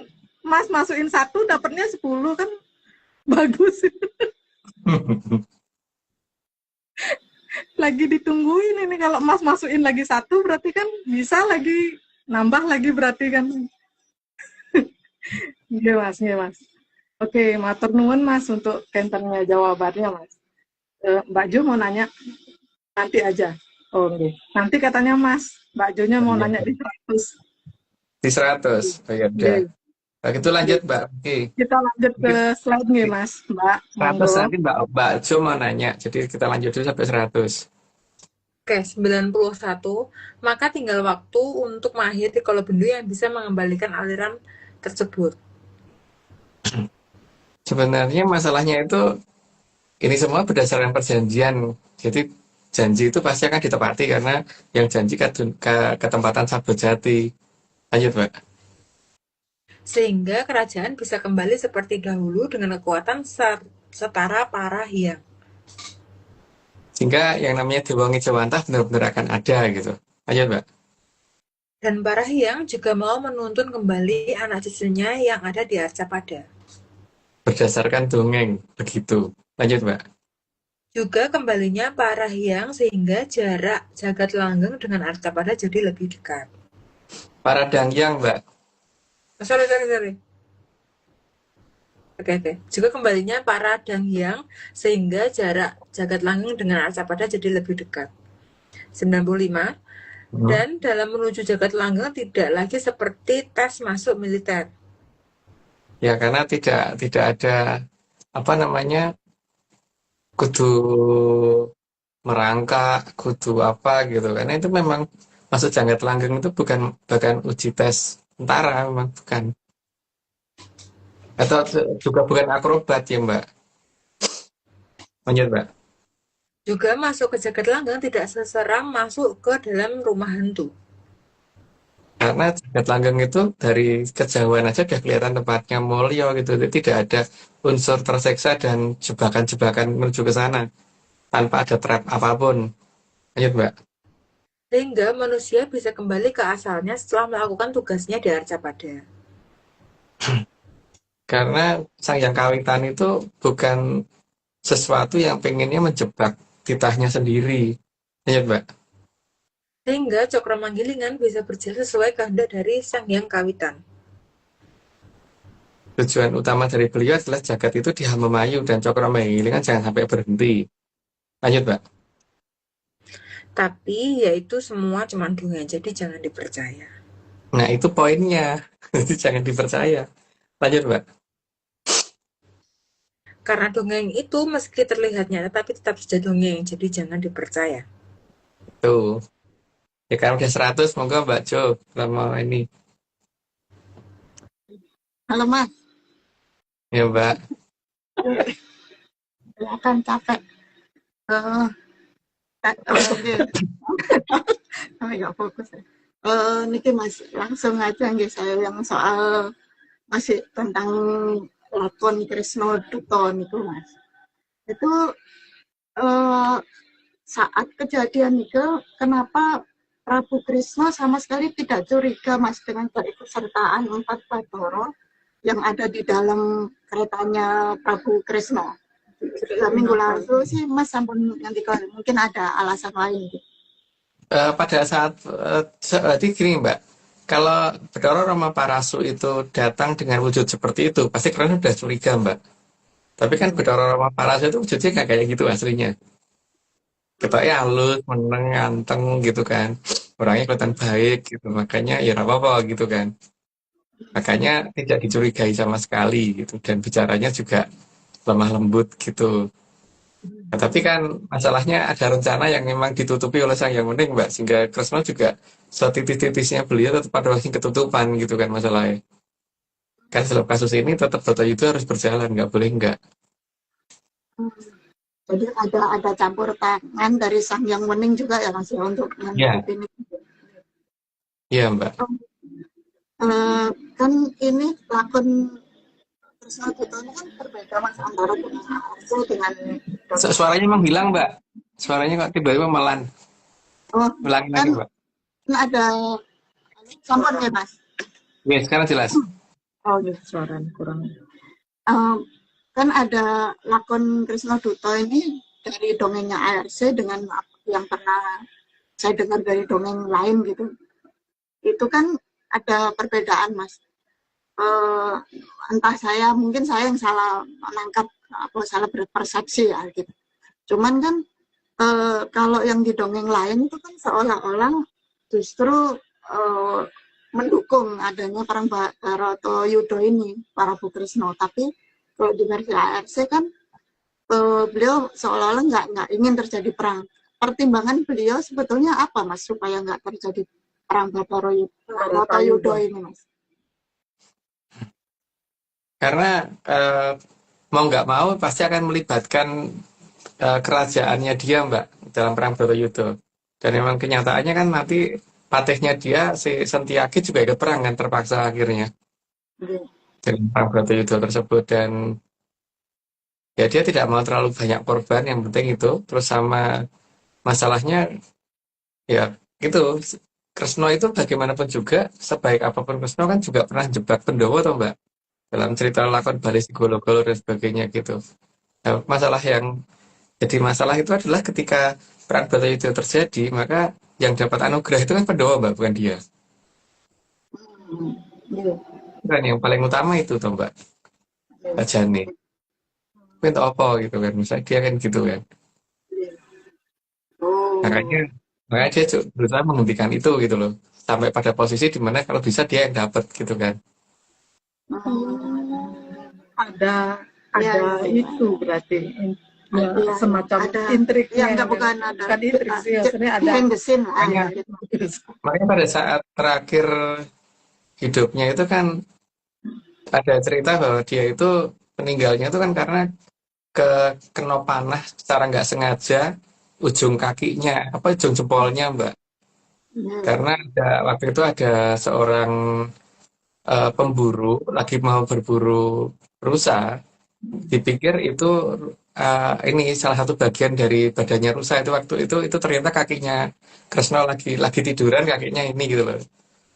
Mas masukin 1 dapatnya 10 kan bagus. Lagi ditungguin ini kalau Mas masukin lagi 1 berarti kan bisa lagi nambah lagi berarti kan. Iya Mas, iya Mas. Oke, matur nuwun Mas untuk kentennya jawabannya Mas. Mbak Jo mau nanya nanti aja. Oh, oke. Nanti katanya Mas, Mbak Jo-nya mau nanya di 100. Di 100. Oh ya udah. Oke. Nah, itu lanjut Mbak. Oke. Kita lanjut ke Mungkin slide nih Mas, Mbak. 100 Monggo. nanti Mbak Jo mau nanya. Jadi kita lanjut dulu sampai 100. Oke, 91. Maka tinggal waktu untuk mengakhiri Kolobendu yang bisa mengembalikan aliran tersebut. Sebenarnya masalahnya itu ini semua berdasarkan perjanjian. Jadi janji itu pasti akan ditepati karena yang janji ketempatan Sabdojati. Lanjut Mbak. Sehingga kerajaan bisa kembali seperti dahulu dengan kekuatan setara para Hyang. Sehingga yang namanya Dewa Ngejawantah benar-benar akan ada gitu. Lanjut Mbak. Dan para Hyang juga mau menuntun kembali anak cucunya yang ada di Arcapada. Berdasarkan dongeng begitu. Lanjut Mbak. Juga kembalinya para Hyang sehingga jarak Jagat Langgeng dengan Arcapada jadi lebih dekat. Para Dangyang Mbak. Sorry. Oke. Juga kembalinya para Danghyang sehingga jarak Jagat Langgeng dengan Arcapada jadi lebih dekat. 95. Dan dalam menuju Jagat Langgeng tidak lagi seperti tes masuk militer. Ya karena tidak ada apa namanya kudu merangkak, kudu apa gitu. Karena itu memang masuk Jagat Langgeng itu bukan uji tes tentara, memang bukan. Atau juga bukan akrobat ya Mbak. Lanjut Mbak. Juga masuk ke Jagat Langgeng tidak seseram masuk ke dalam rumah hantu. Karena Jagat Langgeng itu dari kejauhan aja udah kelihatan tempatnya mulya gitu. Jadi tidak ada unsur tersiksa dan jebakan-jebakan menuju ke sana tanpa ada trap apapun. Lanjut Mbak. Sehingga manusia bisa kembali ke asalnya setelah melakukan tugasnya di Arcapada. Karena sang yang kawitan itu bukan sesuatu yang pengennya menjebak titahnya sendiri. Lanjut Mbak. Sehingga Cokro-Manggilingan bisa berjalan sesuai kehendak dari Sang Hyang Kawitan. Tujuan utama dari beliau adalah jagat itu dihamemayu dan Cokro-Manggilingan jangan sampai berhenti. Lanjut Mbak. Tapi yaitu semua cuma dongeng, jadi jangan dipercaya. Nah itu poinnya. Jadi jangan dipercaya. Lanjut Mbak. Karena dongeng itu meski terlihat nyata tapi tetap saja dongeng, jadi jangan dipercaya. Tuh. Ya kan udah 100, monggo Mbak Jo. Sama ini. Halo Mas, Ya Mbak. akan capek. Eh, nggak fokus. Niki Mas, langsung aja nggih saya yang soal masih tentang lakon Kresna Duta niku Mas. Itu saat kejadian itu kenapa Prabu Kresna sama sekali tidak curiga Mas dengan keikutsertaan 4 Batara yang ada di dalam keretanya Prabu Kresna. Minggu lalu sih Mas sampun nanti mungkin ada alasan lain. Pada saat berarti gini Mbak, kalau Bathara Rama Parasu itu datang dengan wujud seperti itu, pasti kalian udah curiga Mbak. Tapi kan Bathara Rama Parasu itu wujudnya nggak kayak gitu aslinya. Ketoknya halus, meneng, ganteng gitu kan. Orangnya kelihatan baik gitu, makanya ya nggak apa-apa gitu kan. Makanya tidak dicurigai sama sekali gitu, dan bicaranya juga lemah lembut gitu. Nah, tapi kan masalahnya ada rencana yang memang ditutupi oleh Sang Hyang Wening Mbak, sehingga Kresna juga setitis-titisnya beliau tetap pada waktu ketutupan gitu kan masalahnya. Kan dalam kasus ini tetap Bharatayuda harus berjalan, nggak boleh nggak. Jadi ada campur tangan dari Sang Hyang Wening juga ya Mas ya untuk Iya, ini. iya Mbak. Kan ini lakon Kresna Duta ini kan berbeda Mas antara dengan Arso dengan Suaranya emang hilang Mbak. Suaranya kok tiba-tiba melan. oh Ulangin kan lagi Mbak. ada sampun ya Mas. Oke, sekarang jelas. Oh iya suara kurang. Kan ada lakon Kresna Duta ini dari dongengnya ARC dengan yang pernah saya dengar dari dongeng lain gitu. Itu kan ada perbedaan Mas. Entah mungkin saya yang salah menangkap apa salah berpersepsi ya gitu. Cuman kan kalau yang di dongeng lain itu kan seolah-olah justru mendukung adanya perang Bharatayuda ini para Kresna. Tapi kalau di versi ARC kan beliau seolah-olah nggak ingin terjadi perang. Pertimbangan beliau sebetulnya apa Mas supaya nggak terjadi perang Bharatayuda ini Mas? Karena mau nggak mau pasti akan melibatkan kerajaannya dia Mbak dalam perang Bharatayuda. Dan memang kenyataannya kan nanti patihnya dia si Sentiaki juga ikut perang kan terpaksa akhirnya dalam perang Bharatayuda tersebut. Dan ya dia tidak mau terlalu banyak korban, yang penting itu. Terus sama masalahnya ya itu Kresna itu bagaimanapun juga, sebaik apapun Kresna kan juga pernah jebak Pandhawa toh Mbak, dalam cerita lakon Bali Golo-Golo dan sebagainya gitu. Nah, masalah yang jadi masalah itu adalah ketika perang Bharatayuda terjadi, maka yang dapat anugerah itu kan Pandhawa Mbak, bukan dia. Iya. Kan yang paling utama itu toh Mbak. sajane. Kuwi entuk apa gitu kan. Misalnya dia kan gitu kan. Oh, Makanya makanya dia berusaha menghentikan itu gitu loh. Sampai pada posisi di mana kalau bisa dia yang dapat gitu kan. Ada ya, ada ya, itu berarti ya, ya, semacam ada, intriknya ya enggak kan. bukan ada, Bukan intrik sih, maksudnya ada behind the scene lah Makanya gitu. makanya pada saat terakhir hidupnya itu kan ada cerita bahwa dia itu meninggalnya itu kan karena kena panah secara nggak sengaja ujung kakinya apa ujung jempolnya Mbak. Karena waktu itu ada seorang pemburu lagi mau berburu rusa, dipikir itu ini salah satu bagian dari badannya rusa itu waktu itu ternyata kakinya Kresna lagi tiduran kakinya ini gitu loh.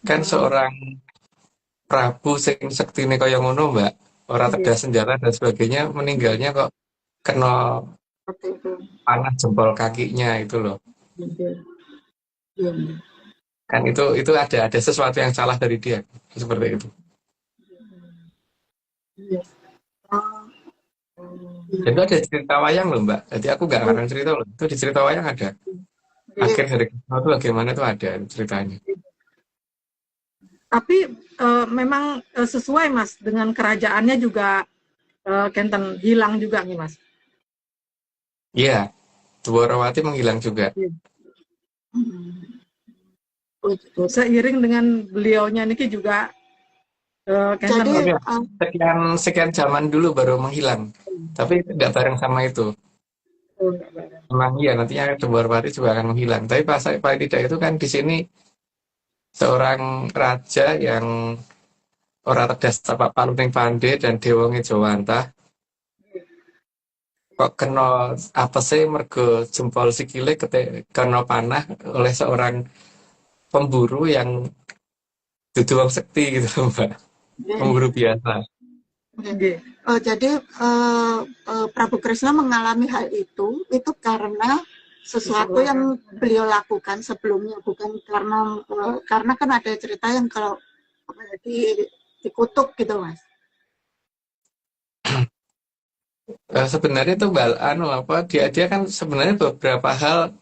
Kan seorang Prabu sing sektine kaya ngono Mbak, ora tedas senjata dan sebagainya meninggalnya kok kena Seperti itu. panah jempol kakinya itu loh. Iya. Kan itu ada sesuatu yang salah dari dia seperti itu. Iya. Dan itu ada cerita wayang loh Mbak. Jadi aku nggak ngarang cerita loh. Itu di cerita wayang ada. Akhir dari Kresna itu bagaimana itu ada ceritanya. tapi memang sesuai Mas dengan kerajaannya juga Kenten hilang juga nih Mas. Iya, Dwarawati menghilang juga. Seiring dengan beliaunya niki juga Kenten Jadi Iya, sekian zaman dulu baru menghilang. Tapi nggak bareng sama itu. Memang iya nantinya Dwarawati juga akan menghilang. Tapi paling tidak itu kan di sini seorang raja yang ora tedas tapak paluning pande dan dewa ngejawantah kok kena apa sih mergo jempol sikile kena panah oleh seorang pemburu yang dudu wong sekti gitu Mbak. Pemburu biasa. jadi Prabu Kresna mengalami hal itu karena sesuatu yang beliau lakukan sebelumnya, bukan karena kan ada cerita yang kalau dikutuk gitu Mas. Sebenarnya itu dia kan sebenarnya beberapa hal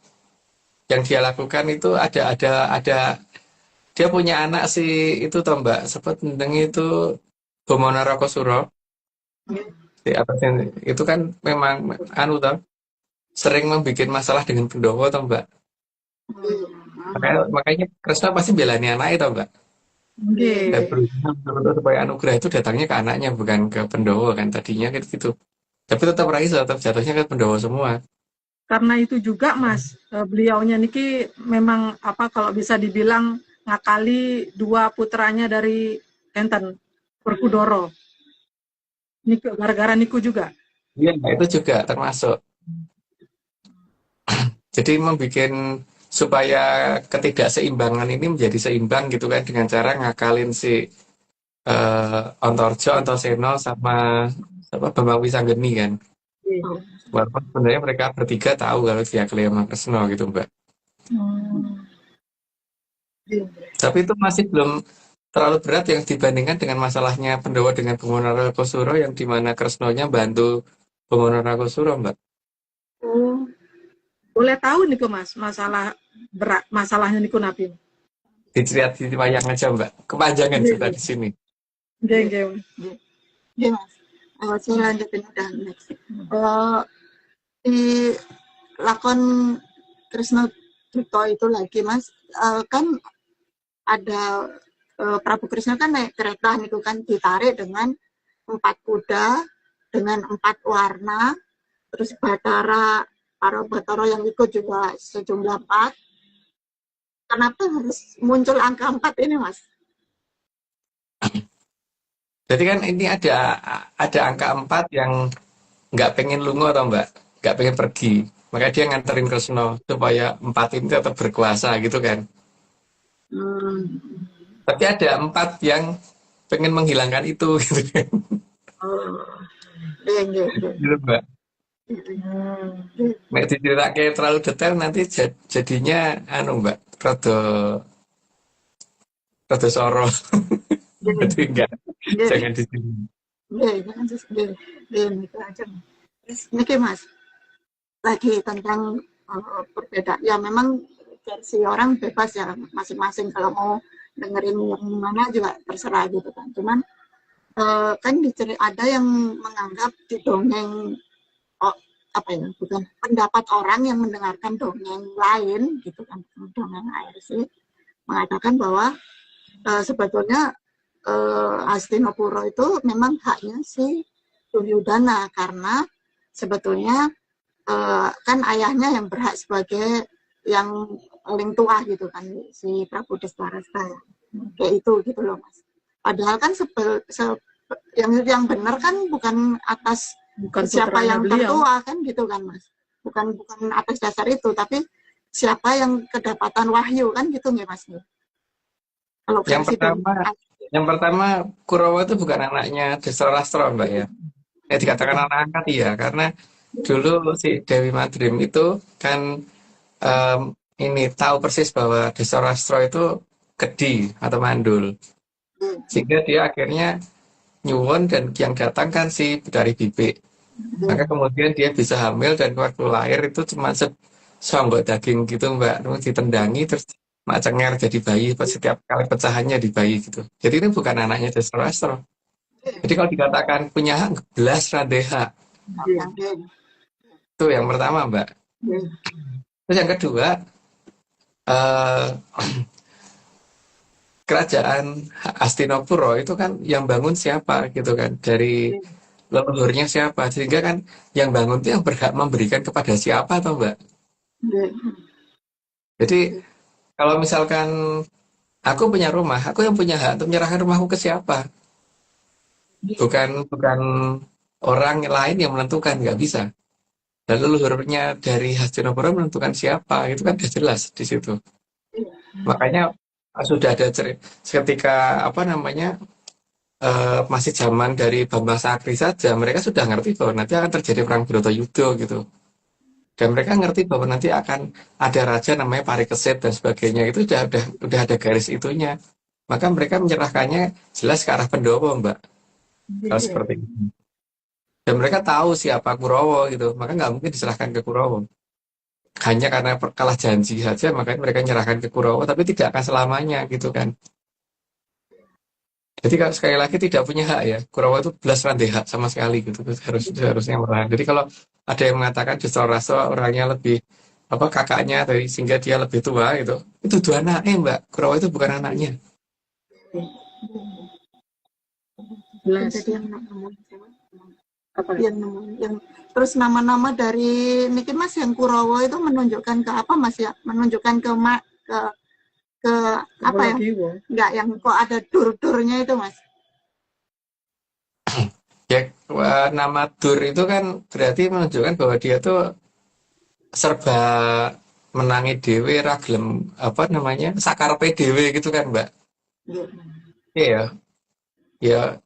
yang dia lakukan itu ada dia punya anak sih itu toh Mbak sempat mendengi itu Bomana Rakosuro di atasnya itu kan memang toh sering membuat masalah dengan Pendowo toh Mbak. Makanya Kresna pasti belani anaknya toh Mbak. Dan berusaha supaya anugerah itu datangnya ke anaknya bukan ke Pendowo kan tadinya gitu. Tapi tetap jatuhnya ke Pendowo semua. Karena itu juga Mas, beliaunya niki memang kalau bisa dibilang ngakali dua putranya dari Kenten, Werkudara. Niku gara-gara niku juga. Iya, itu juga termasuk. Jadi membuat supaya ketidakseimbangan ini menjadi seimbang gitu kan dengan cara ngakalin si Antarja, Antasena sama Bambang Wisanggeni kan. Walaupun sebenarnya mereka bertiga tahu kalau dia Klema Kresna gitu Mbak. Tapi itu masih belum terlalu berat yang dibandingkan dengan masalahnya Pendowo dengan Bomana Rakosuro yang dimana Kresnanya bantu Bomana Rakosuro Mbak. Boleh tahu niku Mas, masalahnya niku napi. Diceriat di wayang aja Mbak. Kepanjangan cerita di sini. Iya Mas. Saya lanjutin udah next. Di lakon Kresna Duto itu lagi Mas, kan ada Prabu Kresna kan naik kereta niku kan ditarik dengan 4 kuda dengan 4 warna, terus para batara yang ikut juga sejumlah 4. Kenapa harus muncul angka 4 ini Mas? Jadi kan ini ada angka 4 yang nggak pengen lungo atau Mbak, nggak pengen pergi. Maka dia nganterin Kresna supaya 4 ini tetap berkuasa gitu kan. Tapi ada 4 yang pengen menghilangkan itu gitu kan. Gitu Mbak. Nek diceritake terlalu detail nanti jadinya Mbak, rada soro. Jadi enggak, jangan di sini. Nggih, niku aja. Terus niki Mas, lagi tentang perbedaan. Ya memang versi orang bebas ya masing-masing kalau mau dengerin yang mana juga terserah gitu kan. Cuman kan ada yang menganggap di dongeng oh, apa ya bukan pendapat orang yang mendengarkan dongeng lain gitu kan, dongeng ARC mengatakan bahwa sebetulnya Hastinapura itu memang haknya si Duryodhana karena sebetulnya kan ayahnya yang berhak sebagai yang paling tua gitu kan, si Prabu Drestarasta ya. Kayak itu gitu loh Mas. Padahal kan yang benar kan bukan atas Bukan siapa putranya yang beliau. tertua kan gitu kan Mas. Bukan atas dasar itu, tapi siapa yang kedapatan wahyu kan gitu nggih Mas. Kalau versi Yang pertama Kurawa itu bukan anaknya Drestarastra Mbak ya. Dikatakan anak angkat ya, karena dulu si Dewi Madrim itu kan ini tahu persis bahwa Drestarastra itu kedi atau mandul. Sehingga dia akhirnya nyuwun dan yang datang kan si Bedari Bibik. Maka kemudian dia bisa hamil dan waktu lahir itu cuma songgok daging gitu Mbak, terus ditendangi terus mak cengar jadi bayi setiap kali pecahannya di bayi gitu. Jadi ini bukan anaknya Drestarastra. Jadi kalau dikatakan punya hak, belas radeha. Itu yang pertama Mbak. Terus yang kedua, kerajaan Hastinapura itu kan yang bangun siapa gitu kan, dari leluhurnya siapa, sehingga kan yang bangun itu yang berhak memberikan kepada siapa toh Mbak. Jadi kalau misalkan aku punya rumah, aku yang punya hak untuk menyerahkan rumahku ke siapa, bukan orang lain yang menentukan, nggak bisa. Dan leluhurnya dari Hastinapura menentukan siapa, itu kan sudah jelas di situ. Makanya sudah ada ketika masih zaman dari Bambang Sakri saja, mereka sudah ngerti bahwa nanti akan terjadi perang Bratayuda gitu. Dan mereka ngerti bahwa nanti akan ada raja namanya Parikesit dan sebagainya. Itu udah ada garis itunya. Maka mereka menyerahkannya jelas ke arah Pandhawa, Mbak. Kalau seperti itu. Dan mereka tahu siapa Kurawa gitu. Maka nggak mungkin diserahkan ke Kurawa. Hanya karena kalah janji saja, makanya mereka menyerahkan ke Kurawa, tapi tidak akan selamanya gitu kan. Jadi kalau sekali lagi tidak punya hak ya, Kurawa itu belas rantai hak sama sekali gitu, harusnya merahan. Jadi kalau ada yang mengatakan Drestarastra orangnya lebih kakaknya dari sehingga dia lebih tua gitu, itu dua anaknya Mbak, Kurawa itu bukan anaknya. Yang terus nama-nama dari niki Mas yang Kurawa itu menunjukkan ke apa Mas ya? Menunjukkan ke apa ya? Enggak, yang kok ada dur-durnya itu Mas. Ya, nama Dur itu kan berarti menunjukkan bahwa dia tuh serba menangi dewe, raglem sakarepe dewe gitu kan Mbak. Iya. Ya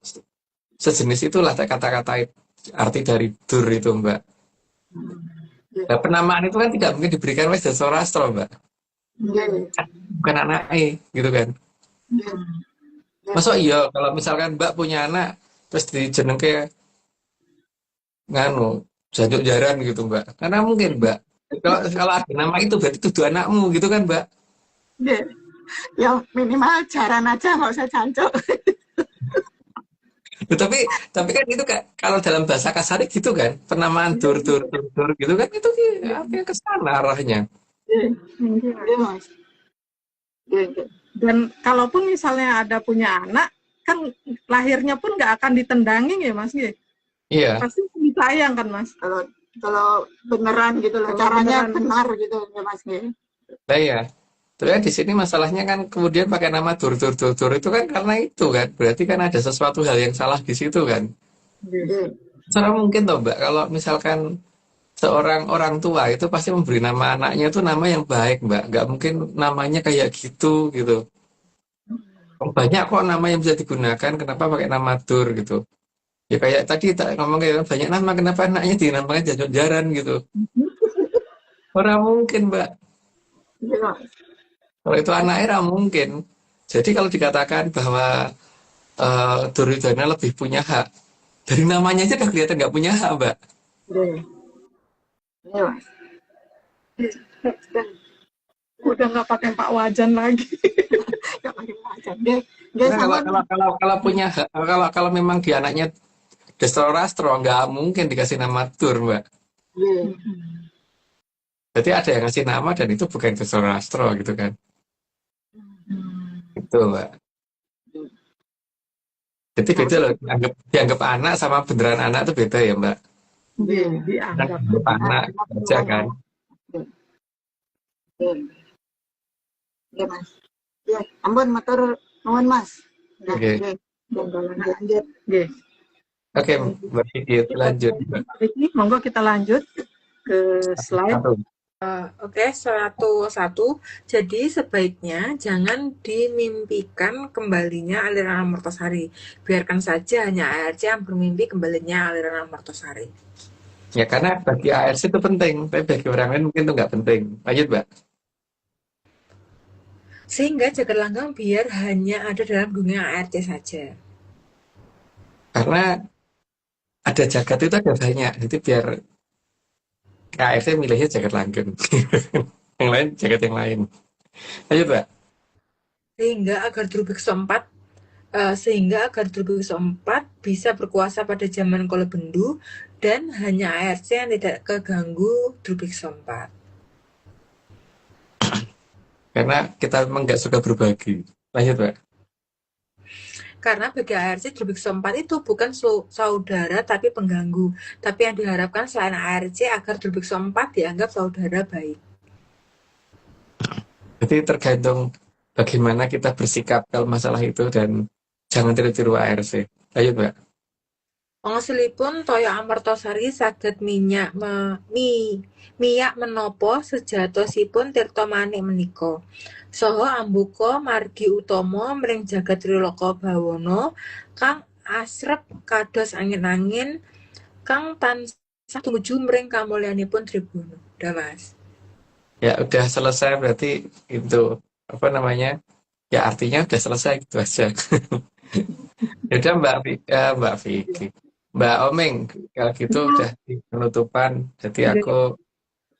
sejenis itulah kata-kata arti dari Dur itu Mbak. Nah, penamaan itu kan tidak mungkin diberikan oleh Drestarastra Mbak. Bukan anaknya gitu kan. Masa iya kalau misalkan Mbak punya anak terus dijenengke Janjuk Jaran gitu Mbak. Karena mungkin Mbak kalau ada nama itu berarti itu anakmu gitu kan Mbak. Ya minimal Jaran aja nggak usah Janjuk. tapi kan itu kalau dalam bahasa kasar gitu kan, penamaan dur gitu kan, itu artinya ke sana arahnya. Dan kalaupun misalnya ada punya anak, kan lahirnya pun nggak akan ditendangin ya Mas? Iya. Pasti disayang kan Mas? Kalau beneran gitu loh, caranya benar gitu ya Mas. Nah ya. Tapi kan di sini masalahnya kan kemudian pakai nama dur itu kan karena itu kan, berarti kan ada sesuatu hal yang salah di situ kan. Secara mungkin toh Mbak, kalau misalkan seorang orang tua itu pasti memberi nama anaknya itu nama yang baik Mbak, nggak mungkin namanya kayak gitu. Banyak kok nama yang bisa digunakan, kenapa pakai nama Dur gitu. Ya kayak tadi ngomong kayak banyak nama, kenapa anaknya dinamakan Janjuk Jaran gitu. Orang mungkin Mbak. Kalau itu anaknya mungkin. Jadi kalau dikatakan bahwa Duryodhana lebih punya hak, Dari namanya aja udah kelihatan nggak punya hak, Mbak. Nggih. Iya, Mas. Udah nggak pakai Pak Wajan lagi. Ya pakai aja. Nggih. Nggih Karena kalau sampun. kalau kalau kalau punya hak, kalau memang dia anaknya Destro Rastro, nggak mungkin dikasih nama Tur, Mbak. Nggih. Berarti ada yang ngasih nama dan itu bukan Destro Rastro gitu kan. Itu, Mbak. Jadi beda loh, dianggap anak sama beneran anak itu beda ya, Mbak. Nggih. Dianggap. Dianggap anak aja kan. Nggih. Nggih, Mas. Nggih, ampun matur nuwun, Mas. Nah, Oke. nggih. Monggo lanjut. Nggih. Oke, Mbak Vicky, lanjut, Mbak. Ini monggo kita lanjut ke slide. Satu. Oke, satu. Jadi sebaiknya jangan dimimpikan kembalinya aliran Amartasari. Biarkan saja hanya ARC yang bermimpi kembalinya aliran Amartasari. Ya karena bagi ARC itu penting, tapi bagi orang lain mungkin itu nggak penting. Lanjut, Mbak. Sehingga jagat langgeng biar hanya ada dalam dunia ARC saja. Karena ada jagat itu ada banyak, jadi biar ARC milihnya jagat langgeng. Yang lain jagat yang lain. Lanjut, Mbak. Sehingga agar Drubiksa 4 bisa berkuasa pada zaman Kolobendu dan hanya ARC yang tidak keganggu Drubiksa 4. Karena kita memang nggak suka berbagi. Lanjut, Mbak. Karena bagi ARC Drubiksa 4 itu bukan saudara tapi pengganggu. Tapi yang diharapkan selain ARC agar Drubiksa 4 dianggap saudara baik. Jadi tergantung bagaimana kita bersikap kalau masalah itu dan jangan tiru-tiru ARC. Lanjut, Mbak. Wangsulipun toya Amartasari saged miyak menopo sejatosipun Tirta Manik menika. Saha ambuka margi utama mring jagat Trilaka Bawana kang asrep kados angin-angin kang tansah tumuju mring kamulyanipun Tribuna. Udah, Mas. Ya udah selesai berarti itu apa namanya? Ya artinya udah selesai gitu aja. Udah Mbak Vicky. Mbak Omeng, kalau gitu udah di penutupan. Jadi aku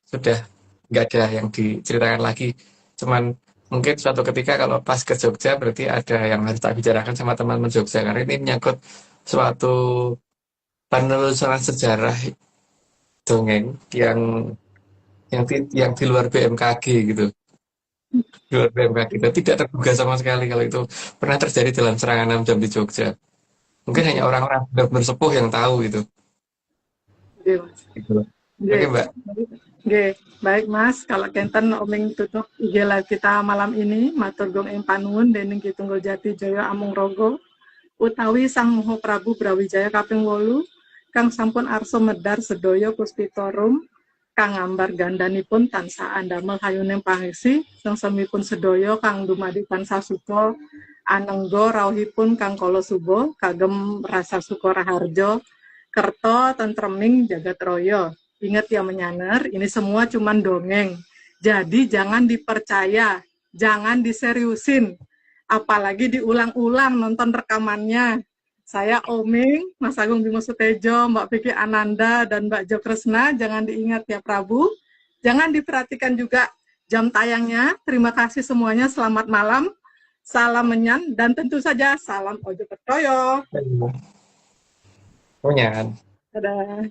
sudah nggak ada yang diceritakan lagi. Cuman mungkin suatu ketika kalau pas ke Jogja berarti ada yang harus tak bicarakan sama teman-teman Jogja. Karena ini menyangkut suatu penelusuran sejarah dongeng yang di luar BMKG gitu. Di luar BMKG. Dan tidak terduga sama sekali kalau itu pernah terjadi dalam serangan 6 jam di Jogja. Mungkin hanya orang-orang benar-benar sepuh yang tahu gitu. Nggih, Mas. Gitu. Nggih. Oke, Mbak. Nggih, baik Mas, kalau kenten oming tutup IG live kita malam ini matur gong ing panuwun dening Ki Tunggal Jati Jaya Amung Rogo utawi Sang Maha Prabu Brawijaya kaping 8 kang sampun arsa medhar sedaya puspitorum kang ngambar gandanipun tansah andamel hayuning pangisi sengsemipun sedaya kang dumadi tansah suka anengga rawuhipun kang kala suba kagem rasa suka raharja kerto tentreming jagat raya. Ingat ya menyaner, ini semua cuman dongeng. Jadi jangan dipercaya, jangan diseriusin. Apalagi diulang-ulang nonton rekamannya. Saya Oming, Mas Agung Bimo Sutejo, Mbak Vicky Ananda, dan Mbak Jo Kresna. Jangan diingat ya Prabu. Jangan diperhatikan juga jam tayangnya. Terima kasih semuanya, selamat malam. Salam menyan, dan tentu saja salam Ojo Pertoyo. Punya. Dadah.